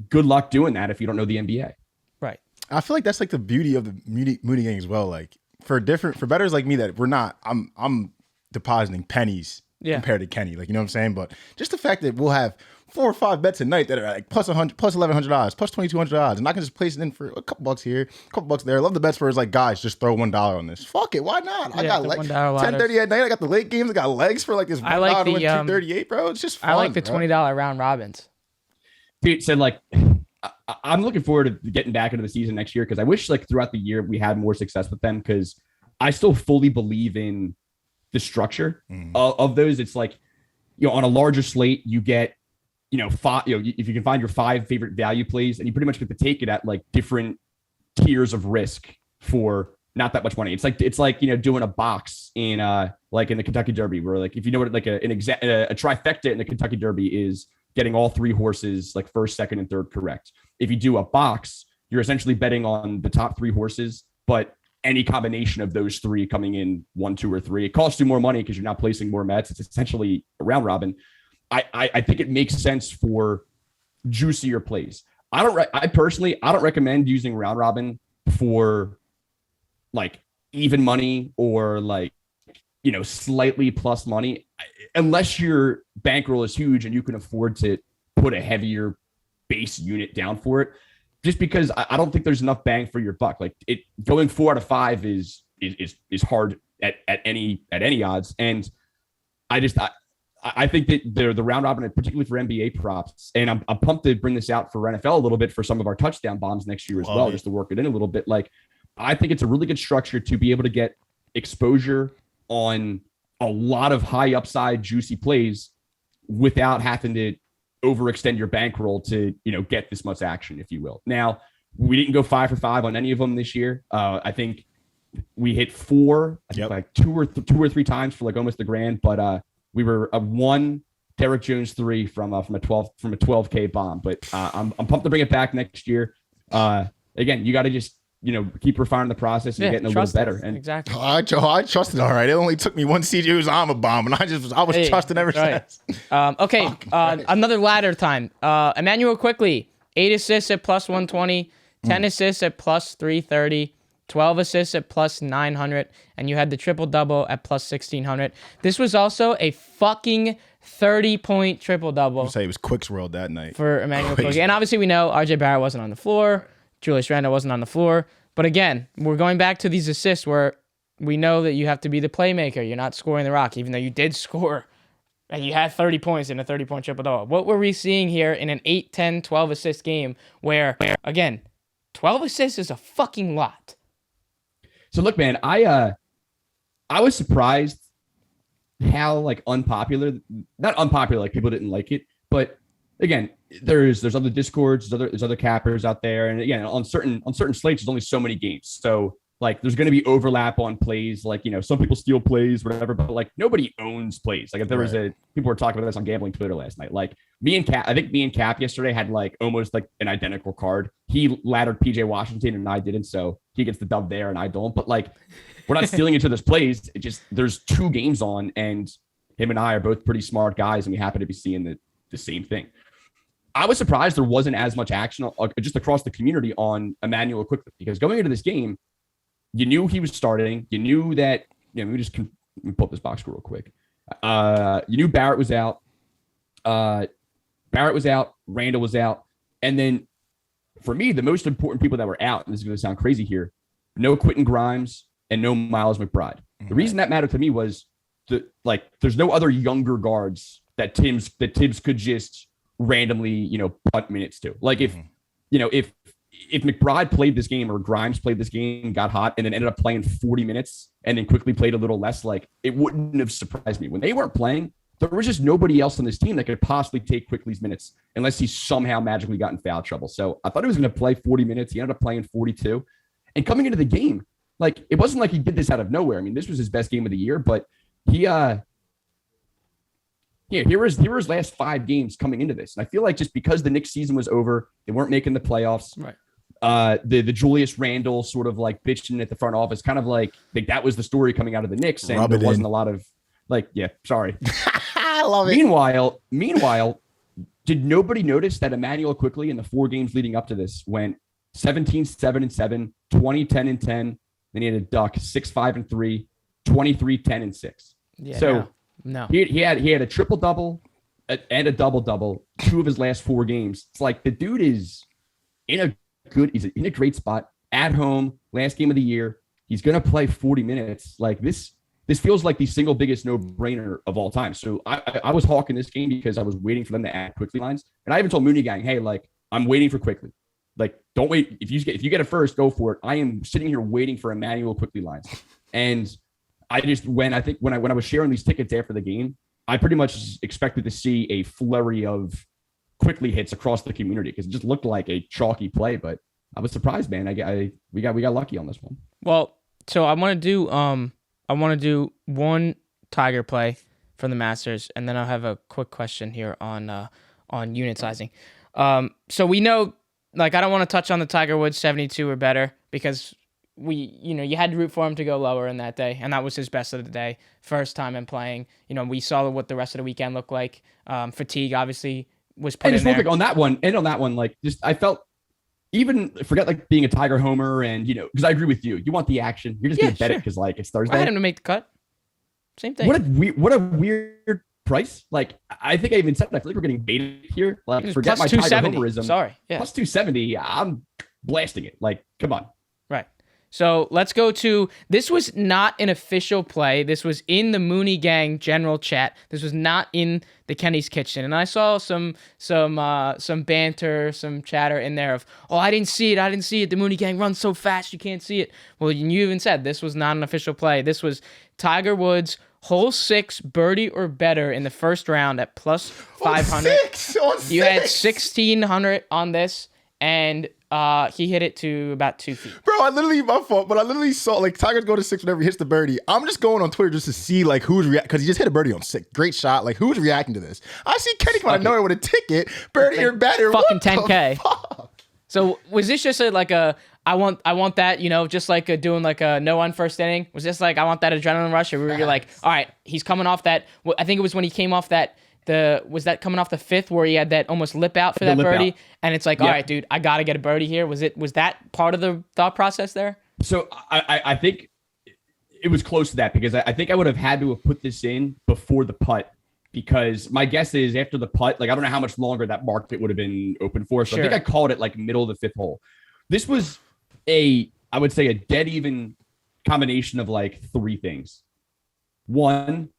good luck doing that if you don't know the NBA.
Right.
I feel like that's like the beauty of the Mooney game as well. Like for bettors like me that we're not, I'm depositing pennies compared to Kenny. Like, you know what I'm saying? But just the fact that we'll have 4 or 5 bets a night that are like plus $100, plus $1,100, plus $2,200, and I can just place it in for a couple bucks here, a couple bucks there. I love the bets where it's like, guys, just throw $1 on this. Fuck it, why not? I got like 10:30 at night. I got the late games. I got legs for like this.
I like the
$238, bro. It's just fun.
I like the $20 round robins.
Dude said like, I'm looking forward to getting back into the season next year because I wish like throughout the year we had more success with them because I still fully believe in the structure of those. It's like, on a larger slate, you get, 5, if you can find your 5 favorite value plays and you pretty much get to take it at like different tiers of risk for not that much money. It's like, doing a box in like in the Kentucky Derby where like, if you know what, like a trifecta in the Kentucky Derby is getting all 3 horses, like first, second, and third correct. If you do a box, you're essentially betting on the top 3 horses, but any combination of those 3 coming in 1, 2, or 3, it costs you more money because you're not placing more bets. It's essentially a round robin. I think it makes sense for juicier plays. I personally don't recommend using round robin for like even money or like, slightly plus money, unless your bankroll is huge and you can afford to put a heavier base unit down for it. Just because I don't think there's enough bang for your buck. Like it going 4 out of 5 is hard at any odds. And I think that the round robin, particularly for NBA props, and I'm pumped to bring this out for NFL a little bit for some of our touchdown bombs next year as well, just to work it in a little bit. Like I think it's a really good structure to be able to get exposure on a lot of high upside juicy plays without having to overextend your bankroll to, get this much action, if you will. Now, we didn't go 5 for 5 on any of them this year. I think we hit 4, like 2 or 3 times for like almost the grand, but we were a 1 Derrick Jones 3 from a 12K bomb. But I'm pumped to bring it back next year. Again, you got to just keep refining the process and getting a little better. And
exactly.
I trusted all right. It only took me 1 CJ Uzomah bomb, and I was trusting ever since.
Okay, another ladder time. Emmanuel quickly, 8 assists at plus 120, 10 assists at plus 330, 12 assists at plus 900, and you had the triple-double at plus 1,600. This was also a fucking 30-point triple-double.
I'll say it was Quick's World that night.
For Emmanuel quickly. And obviously we know RJ Barrett wasn't on the floor. Julius Randle wasn't on the floor. But again, we're going back to these assists where we know that you have to be the playmaker. You're not scoring the rock, even though you did score. And you had 30 points in a 30-point triple-double. What were we seeing here in an 8, 10, 12 assist game where, again, 12 assists is a fucking lot.
So look, man, I was surprised how like not unpopular, like people didn't like it, but again, there's other discords, there's other cappers out there, and again, on certain slates, there's only so many games, so like there's going to be overlap on plays, like some people steal plays, whatever, but like nobody owns plays. Like if there was people were talking about this on gambling Twitter last night, like I think me and Cap yesterday had like almost like an identical card. He laddered PJ Washington and I didn't, so he gets the dub there and I don't. But like we're not stealing each other's plays. It just there's 2 games on, and him and I are both pretty smart guys, and we happen to be seeing the same thing. I was surprised there wasn't as much action just across the community on Emmanuel quickly, because going into this game, you knew he was starting. You knew that, let me pull up this box score real quick. You knew Barrett was out. Randall was out. And then for me, the most important people that were out, and this is going to sound crazy here, no Quentin Grimes and no Miles McBride. Mm-hmm. The reason that mattered to me was there's no other younger guards that Tibbs could just randomly, punt minutes to. Like if McBride played this game or Grimes played this game, got hot, and then ended up playing 40 minutes and then quickly played a little less, like it wouldn't have surprised me. When they weren't playing, there was just nobody else on this team that could possibly take Quickly's minutes unless he somehow magically got in foul trouble. So I thought he was going to play 40 minutes. He ended up playing 42. And coming into the game, like it wasn't like he did this out of nowhere. I mean, this was his best game of the year, but here were his last 5 games coming into this. And I feel like just because the Knicks season was over, they weren't making the playoffs.
Right.
The Julius Randle sort of like bitching at the front office, kind of like that was the story coming out of the Knicks, and there wasn't a lot of sorry.
I love it.
Meanwhile, did nobody notice that Emmanuel Quickly in the 4 games leading up to this went 17-7-7, 20-10-10, then he had a duck 6-5-3, 23-10-6.
Yeah.
So
no.
He had a triple double and a double double 2 of his last 4 games. It's like the dude is he's in a great spot at home, last game of the year. He's going to play 40 minutes. Like this feels like the single biggest no-brainer of all time. So I was hawking this game because I was waiting for them to add Quickly lines. And I even told Mooney Gang, hey, like I'm waiting for Quickly. Like don't wait. If you get it first, go for it. I am sitting here waiting for Emmanuel Quickly lines. And I just when I was sharing these tickets after the game, I pretty much expected to see a flurry of Quickly hits across the community because it just looked like a chalky play. But I was surprised, man. We got lucky on this one.
Well, so I want to do one Tiger play from the Masters, and then I'll have a quick question here on unit sizing. So we know, like, I don't want to touch on the Tiger Woods 72 or better because you had to root for him to go lower in that day, and that was his best of the day, first time in playing. We saw what the rest of the weekend looked like. Fatigue obviously was put in there.
On that one, like just I felt even forget like being a Tiger homer and because I agree with you. You want the action. You're just gonna bet it because like it's Thursday.
I had him to make the cut. Same thing.
What a weird price. Like I think I even said I feel like we're getting baited here. Like forget my Tiger homerism.
Sorry, yeah.
Plus 270. I'm blasting it. Like come on.
Right. So let's go to, this was not an official play. This was in the Mooney Gang general chat. This was not in the Kenny's kitchen. And I saw some banter, some chatter in there of, oh, I didn't see it. The Mooney Gang runs so fast, you can't see it. Well, you even said this was not an official play. This was Tiger Woods, hole 6, birdie or better in the first round at plus 500. You had 1,600 on this, and he hit it to about 2 feet.
Bro, my fault, but I literally saw like Tiger's go to 6 whenever he hits the birdie. I'm just going on Twitter just to see like who's reacting, because he just hit a birdie on 6. Great shot. Like who's reacting to this? I see Kenny come out of nowhere with a ticket, birdie or better.
Fucking 10K. So was this just I want that, just like doing like a no on first inning? Was this like I want that adrenaline rush? Or we were like, all right, he's coming off that. I think it was when he came off that. Was that coming off the 5th where he had that almost lip out for that birdie? Out. And it's like, all right, dude, I got to get a birdie here. Was that part of the thought process there?
So I think it was close to that because I think I would have had to have put this in before the putt, because my guess is after the putt, like I don't know how much longer that market would have been open for. So I think I called it like middle of the 5th hole. This was I would say a dead even combination of like 3 things. One,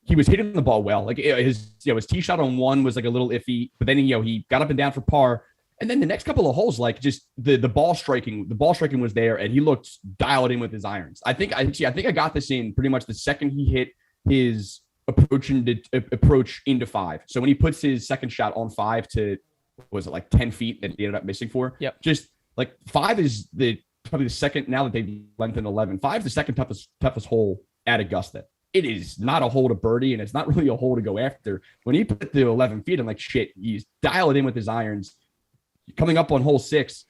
he was hitting the ball well. Like his tee shot on 1 was like a little iffy, but then he got up and down for par. And then the next couple of holes, like just the ball striking was there, and he looked dialed in with his irons. I think I got this in pretty much the second he hit his approach into 5. So when he puts his second shot on 5 to, was it like 10 feet that he ended up missing for?
Yep.
Just like 5 is probably the second, now that they've lengthened 11. 5 is the second toughest hole at Augusta. It is not a hole to birdie, and it's not really a hole to go after. When he put the 11 feet, I'm like, shit, he's dialed in with his irons. Coming up on hole 6,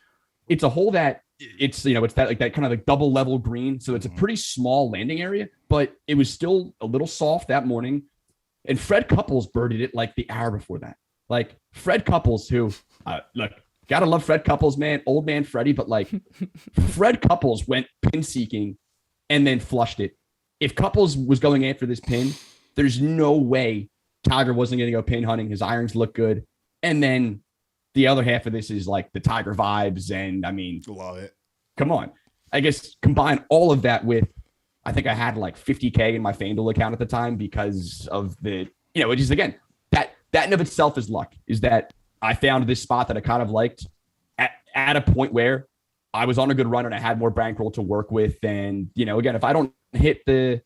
it's a hole that it's that like that kind of like double level green. So it's a pretty small landing area, but it was still a little soft that morning. And Fred Couples birdied it like the hour before that. Like Fred Couples, who look, gotta love Fred Couples, man, old man Freddie, but like Fred Couples went pin seeking and then flushed it. If Couples was going after this pin, there's no way Tiger wasn't going to go pin hunting. His irons look good. And then the other half of this is like the Tiger vibes. And I mean,
love it.
Come on. I guess combine all of that with, I think I had like 50K in my FanDuel account at the time because of the, which is again, that in of itself is luck, is that I found this spot that I kind of liked at a point where I was on a good run and I had more bankroll to work with. And, again, if I don't hit the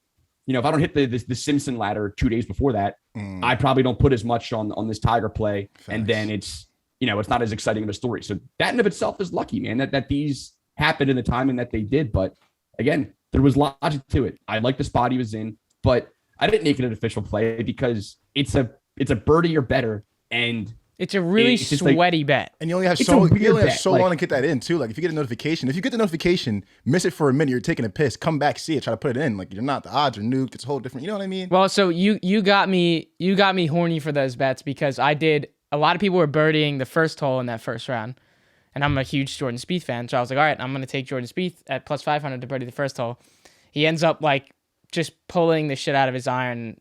Simpson ladder 2 days before that, I probably don't put as much on this Tiger play. Facts. And then it's not as exciting of a story. So that in of itself is lucky, man, that these happened in the timing that they did. But again, there was logic to it. I like the spot he was in, but I didn't make it an official play because it's a birdie or better. And
it's a really sweaty bet.
And you only have so long to get that in too. Like if you get a notification, miss it for a minute, you're taking a piss, come back, see it, try to put it in. Like you're not, the odds are nuked. It's a whole different, you know what I mean?
Well, so you got me horny for those bets because a lot of people were birdieing the first hole in that first round. And I'm a huge Jordan Spieth fan. So I was like, all right, I'm going to take Jordan Spieth at plus 500 to birdie the first hole. He ends up like just pulling the shit out of his iron,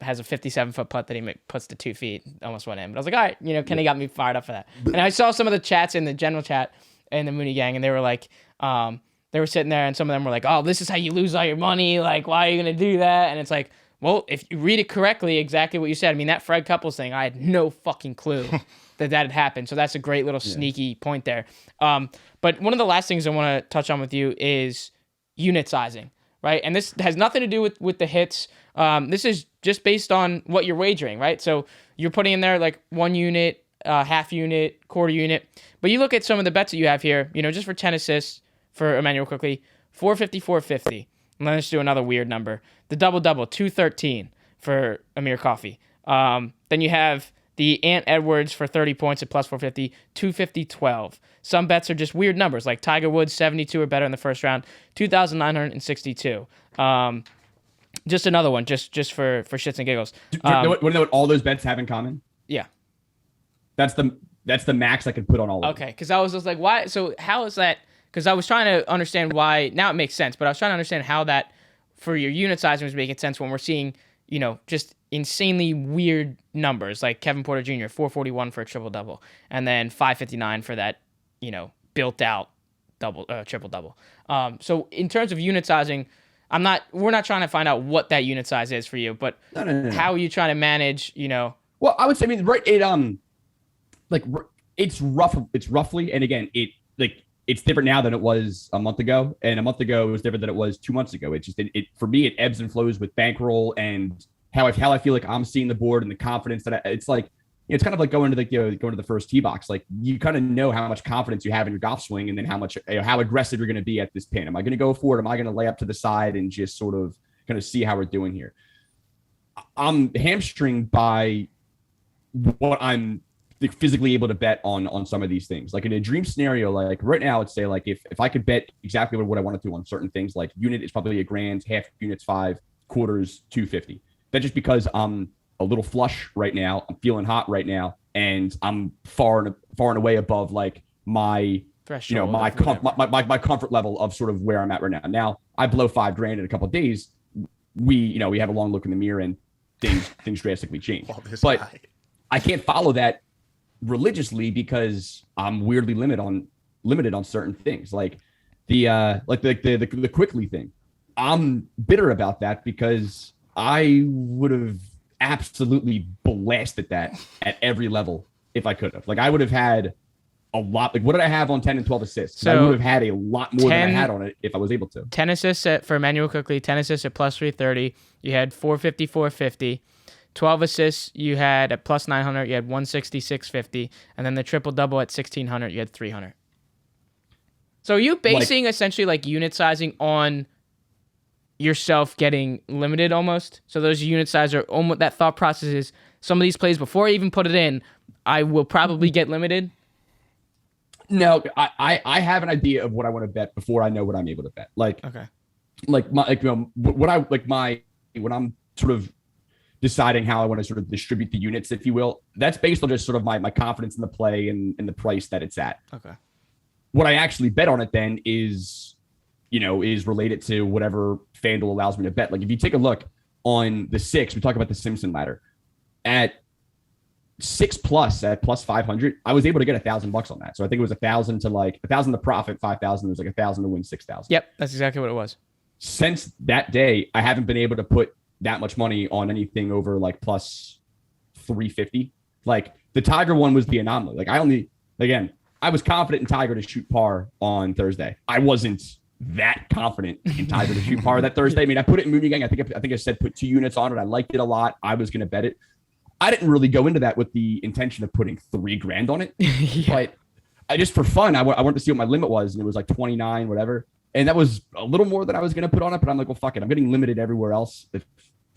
has a 57-foot putt that he puts to 2 feet, almost went in. But I was like, all right, Kenny got me fired up for that. And I saw some of the chats in the general chat in the Mooney gang, and they were like, they were sitting there, and some of them were like, oh, this is how you lose all your money. Like, why are you going to do that? And it's like, well, if you read it correctly, exactly what you said. I mean, that Fred Couples thing, I had no fucking clue that had happened. So that's a great little sneaky point there. But one of the last things I want to touch on with you is unit sizing, right? And this has nothing to do with the hits. This is just based on what you're wagering, right? So you're putting in there like 1 unit, half unit, quarter unit. But you look at some of the bets that you have here, just for 10 assists for Emmanuel quickly, 450, 450. And let's do another weird number. The double-double, 213 for Amir Coffee. Then you have the Ant Edwards for 30 points at plus 450, 250, 12. Some bets are just weird numbers, like Tiger Woods, 72 or better in the first round, 2,962. Just another one, just for shits and giggles.
Do you know what all those bets have in common?
Yeah.
That's the max I could put on all of them.
Okay, because I was just like, why? So how is that? Because I was trying to understand why. Now it makes sense, but I was trying to understand how that, for your unit sizing, was making sense when we're seeing, just insanely weird numbers, like Kevin Porter Jr., 441 for a triple-double, and then 559 for that, built-out triple-double. So in terms of unit sizing, we're not trying to find out what that unit size is for you, but no. How are you trying to manage,
Well, I would say, it's roughly, and again, it's different now than it was a month ago, and a month ago it was different than it was 2 months ago. It's just for me, it ebbs and flows with bankroll and how I feel like I'm seeing the board and the confidence that it's like. It's kind of like going to the first tee box. Like you kind of know how much confidence you have in your golf swing, and then how aggressive you're going to be at this pin. Am I going to go for it? Am I going to lay up to the side and just sort of kind of see how we're doing here? I'm hamstringed by what I'm physically able to bet on some of these things. Like in a dream scenario, like right now, I'd say like if I could bet exactly what I want to do on certain things, like unit is probably $1,000, half unit's 5, quarters 250. That's just because I'm a little flush right now. I'm feeling hot right now, and I'm far and away above like my threshold, my comfort level of sort of where I'm at right now. Now I blow $5,000 in a couple of days. We have a long look in the mirror and things drastically change. But I can't follow that religiously because I'm weirdly limited on certain things, like the quickly thing. I'm bitter about that because I would have absolutely blasted that at every level if I could have. Like I would have had a lot. Like, what did I have on 10 and 12 assists?
So
I would have had a lot more than I had on it if I was able to.
10 assists for Emmanuel Quickly, 10 assists at plus 330. You had 450, 450. 12 assists you had at plus 900. You had 160, 650. And then the triple-double at 1,600, you had 300. So are you basing essentially like unit sizing on yourself getting limited almost? So those unit size are almost, that thought process is some of these plays before I even put it in, I will probably get limited.
No, I have an idea of what I want to bet before I know what I'm able to bet. Like,
okay,
like my, like, you know, what I like my, when I'm sort of deciding how I want to sort of distribute the units, if you will, that's based on just sort of my confidence in the play and the price that it's at.
Okay.
What I actually bet on it then is, you know, is related to whatever FanDuel allows me to bet. Like, if you take a look on the 6, we talk about the Simpson ladder at 6+ at plus 500. I was able to get $1,000 on that. So I think it was 1,000 to like 1,000 to profit, 5,000. It was like 1,000 to win 6,000.
Yep, that's exactly what it was.
Since that day, I haven't been able to put that much money on anything over like plus 350. Like, the Tiger one was the anomaly. Like, I was confident in Tiger to shoot par on Thursday. I wasn't that confident in Tiger to shoot par that Thursday. I mean, I put it in Mooney Gang. I think I said put 2 units on it. I liked it a lot. I was going to bet it. I didn't really go into that with the intention of putting $3,000 on it, yeah. But I just, for fun, I wanted to see what my limit was, and it was like 29, whatever. And that was a little more than I was going to put on it, but I'm like, well, fuck it. I'm getting limited everywhere else. If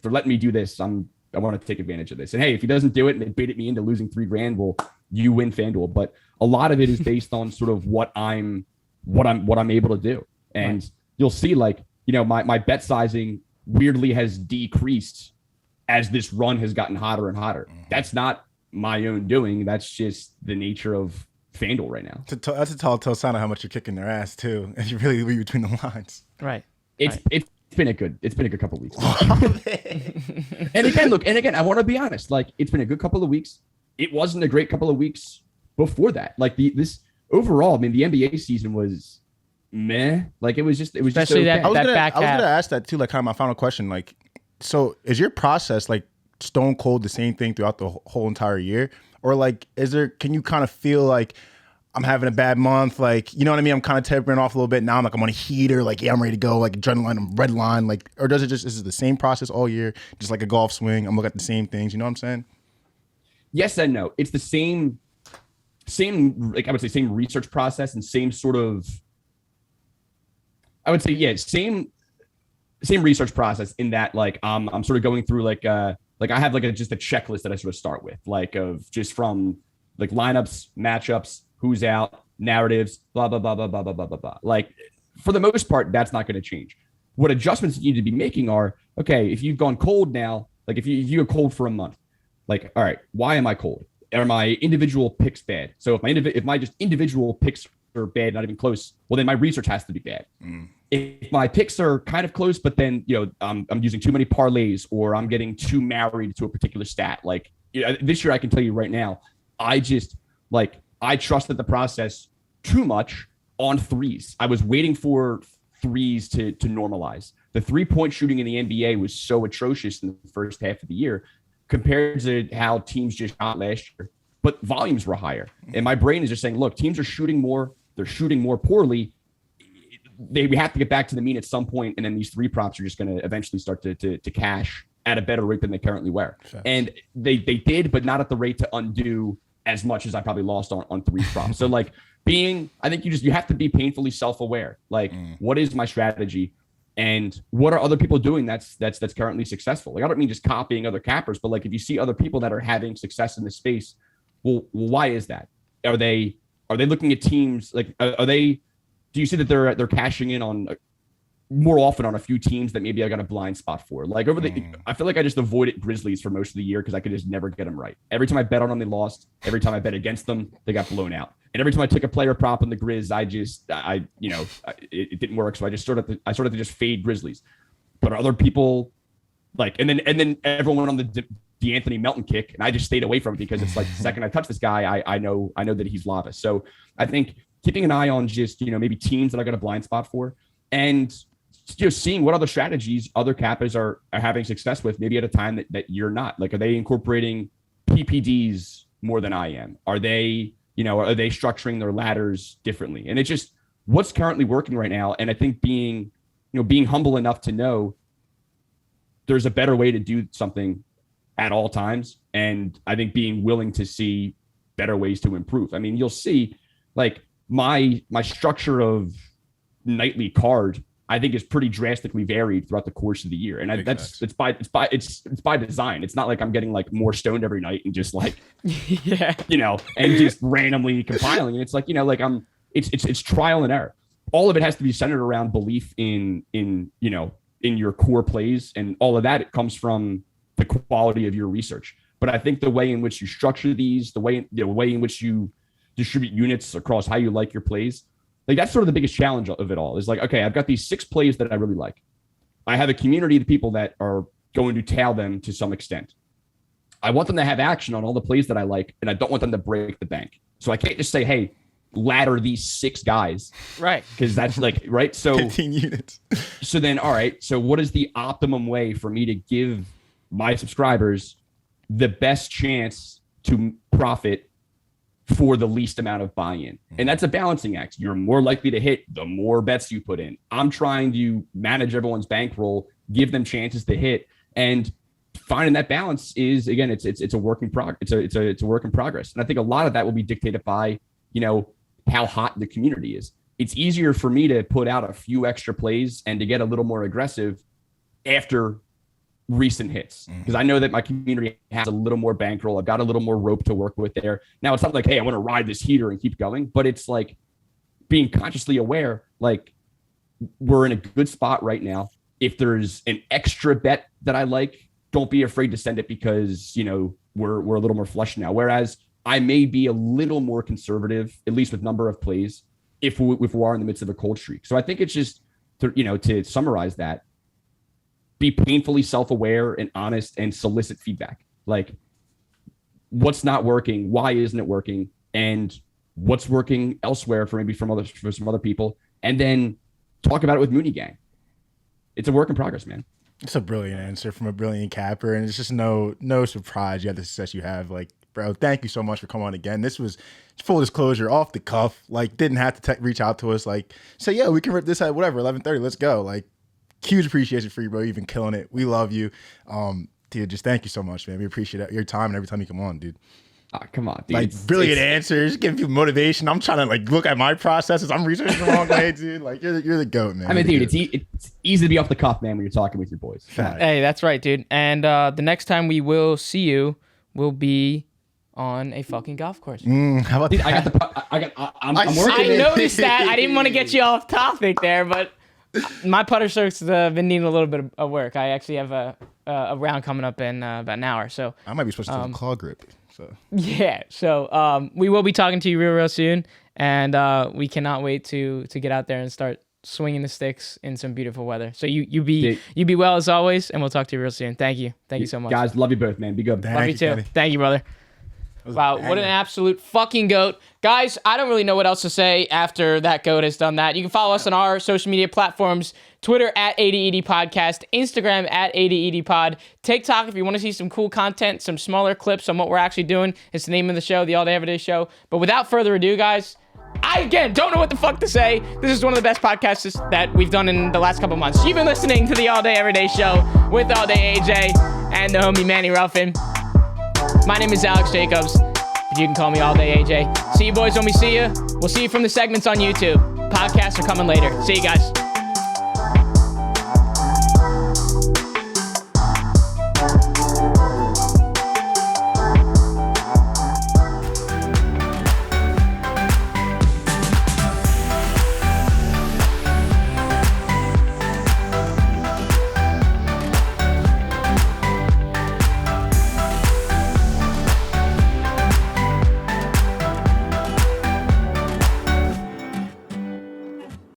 they're letting me do this, I want to take advantage of this. And hey, if he doesn't do it and they baited me into losing $3,000, well, you win FanDuel. But a lot of it is based on sort of what I'm able to do. And right. You'll see, like, you know, my bet sizing weirdly has decreased as this run has gotten hotter and hotter. That's not my own doing. That's just the nature of FanDuel right now.
That's a telltale sign of how much you're kicking their ass too, if you really read between the lines.
Right.
It's been a good couple of weeks. And again, I want to be honest. Like, it's been a good couple of weeks. It wasn't a great couple of weeks before that. Like, this overall, I mean, the NBA season was meh. Like, it was just
especially
okay.
that back half.
I was gonna ask that too. Like, kind of my final question. Like, so is your process like stone cold the same thing throughout the whole entire year, or like can you kind of feel like I'm having a bad month, like, you know what I mean, I'm kind of tapering off a little bit now, I'm like, I'm on a heater, like, yeah, I'm ready to go, like adrenaline, I'm red line, like, or is it the same process all year, just like a golf swing, I'm looking at the same things, you know what I'm saying?
Yes and no. It's the same like, I would say same research process and same sort of, I would say, yeah, same research process in that, like, I'm sort of going through like I have like just a checklist that I sort of start with, like, of just from like lineups, matchups, who's out, narratives, blah, blah, blah, blah, blah, blah, blah, blah, blah. Like, for the most part, that's not going to change. What adjustments you need to be making are, okay, if you've gone cold now, like if you go cold for a month, like, all right, why am I cold? Are my individual picks bad? So if my just individual picks are bad, not even close, well, then my research has to be bad. If my picks are kind of close, but then, you know, I'm using too many parlays, or I'm getting too married to a particular stat. Like, you know, this year, I can tell you right now, I trusted the process too much on threes. I was waiting for threes to normalize. The 3-point shooting in the NBA was so atrocious in the first half of the year compared to how teams just shot last year, but volumes were higher. And my brain is just saying, look, teams are shooting more. They're shooting more poorly. We have to get back to the mean at some point, and then these 3 props are just going to eventually start to cash at a better rate than they currently were. Sure. And they did, but not at the rate to undo as much as I probably lost on 3 props. So, like, I think you have to be painfully self-aware. Like, what is my strategy, and what are other people doing that's currently successful? Like, I don't mean just copying other cappers, but like, if you see other people that are having success in this space, well, why is that? Are they looking at teams like, do you see that they're cashing in on more often on a few teams that maybe I got a blind spot for? Like, I feel like I just avoided Grizzlies for most of the year because I could just never get them right. Every time I bet on them, they lost. Every time I bet against them, they got blown out. And every time I took a player prop on the Grizz, it didn't work. So I started to just fade Grizzlies. But other people, like, and then everyone went on the D'Anthony Milton kick, and I just stayed away from it because it's like, the second I touch this guy, I know that he's lava. So I think keeping an eye on just, you know, maybe teams that I got a blind spot for, and just seeing what other strategies other cappers are having success with, maybe at a time that you're not. Like, are they incorporating PPDs more than I am? Are they Are they structuring their ladders differently? And it's just what's currently working right now. And I think being humble enough to know there's a better way to do something at all times. And I think being willing to see better ways to improve. I mean, you'll see like my structure of nightly card, I think is pretty drastically varied throughout the course of the year. And it's by design. It's not like I'm getting like more stoned every night and just like, and just randomly compiling. And it's like, it's trial and error. All of it has to be centered around belief in your core plays, and all of that, it comes from the quality of your research. But I think the way in which you structure these, the way in which you distribute units across how you like your plays, like that's sort of the biggest challenge of it all. Is like, okay, I've got these 6 plays that I really like. I have a community of people that are going to tail them to some extent. I want them to have action on all the plays that I like, and I don't want them to break the bank. So I can't just say, hey, ladder these 6 guys.
Right.
Because that's like, right. So
15 units.
So then, all right. So what is the optimum way for me to give my subscribers the best chance to profit for the least amount of buy-in? And that's a balancing act. You're more likely to hit the more bets you put in. I'm trying to manage everyone's bankroll, give them chances to hit, and finding that balance is, again, it's a work in progress. It's a work in progress. And I think a lot of that will be dictated by, how hot the community is. It's easier for me to put out a few extra plays and to get a little more aggressive after recent hits, because I know that my community has a little more bankroll. I've got a little more rope to work with there. Now it's not like, hey, I want to ride this heater and keep going, but it's like being consciously aware, like we're in a good spot right now. If there's an extra bet that I like, don't be afraid to send it, because, we're a little more flush now. Whereas I may be a little more conservative, at least with number of plays, if we are in the midst of a cold streak. So I think it's just, to summarize that, be painfully self-aware and honest and solicit feedback. Like, what's not working? Why isn't it working? And what's working elsewhere for some other people? And then talk about it with Mooney Gang. It's a work in progress, man.
It's a brilliant answer from a brilliant capper, and it's just no surprise you have the success you have. Like, bro, thank you so much for coming on again. This was full disclosure, off the cuff. Like, didn't have to reach out to us. Like, say, yeah, we can rip this at whatever 11:30. Let's go. Like, huge appreciation for you, bro. You've been killing it. We love you, dude. Just thank you so much, man. We appreciate your time and every time you come on, dude.
Oh, come on, dude.
Like, brilliant answers, giving people motivation. I'm trying to like look at my processes. I'm researching the wrong way, dude. Like, you're the GOAT, man.
I mean, dude, it's easy to be off the cuff, man, when you're talking with your boys.
Hey, that's right, dude. And the next time we will see you will be on a fucking golf course.
How about
dude,
that?
I'm working.
I noticed that. I didn't want to get you off topic there, but my putter strokes have been needing a little bit of work. I actually have a round coming up in about an hour, so
I might be supposed to do a claw grip. So
yeah, so we will be talking to you real soon, and we cannot wait to get out there and start swinging the sticks in some beautiful weather. So you be well as always, and we'll talk to you real soon. Thank you so much,
guys. Love you both, man. Be good.
Love you too. Thank you, brother. Wow, what an absolute fucking GOAT. Guys, I don't really know what else to say after that GOAT has done that. You can follow us on our social media platforms, Twitter at ADED Podcast, Instagram at ADED Pod, TikTok if you want to see some cool content, some smaller clips on what we're actually doing. It's the name of the show, The All Day Everyday Show. But without further ado, guys, I, again, don't know what the fuck to say. This is one of the best podcasts that we've done in the last couple months. You've been listening to The All Day Everyday Show with All Day AJ and the homie Manny Ruffin. My name is Alex Jacobs, but you can call me All Day AJ. See you boys when we see you. We'll see you from the segments on YouTube. Podcasts are coming later. See you guys.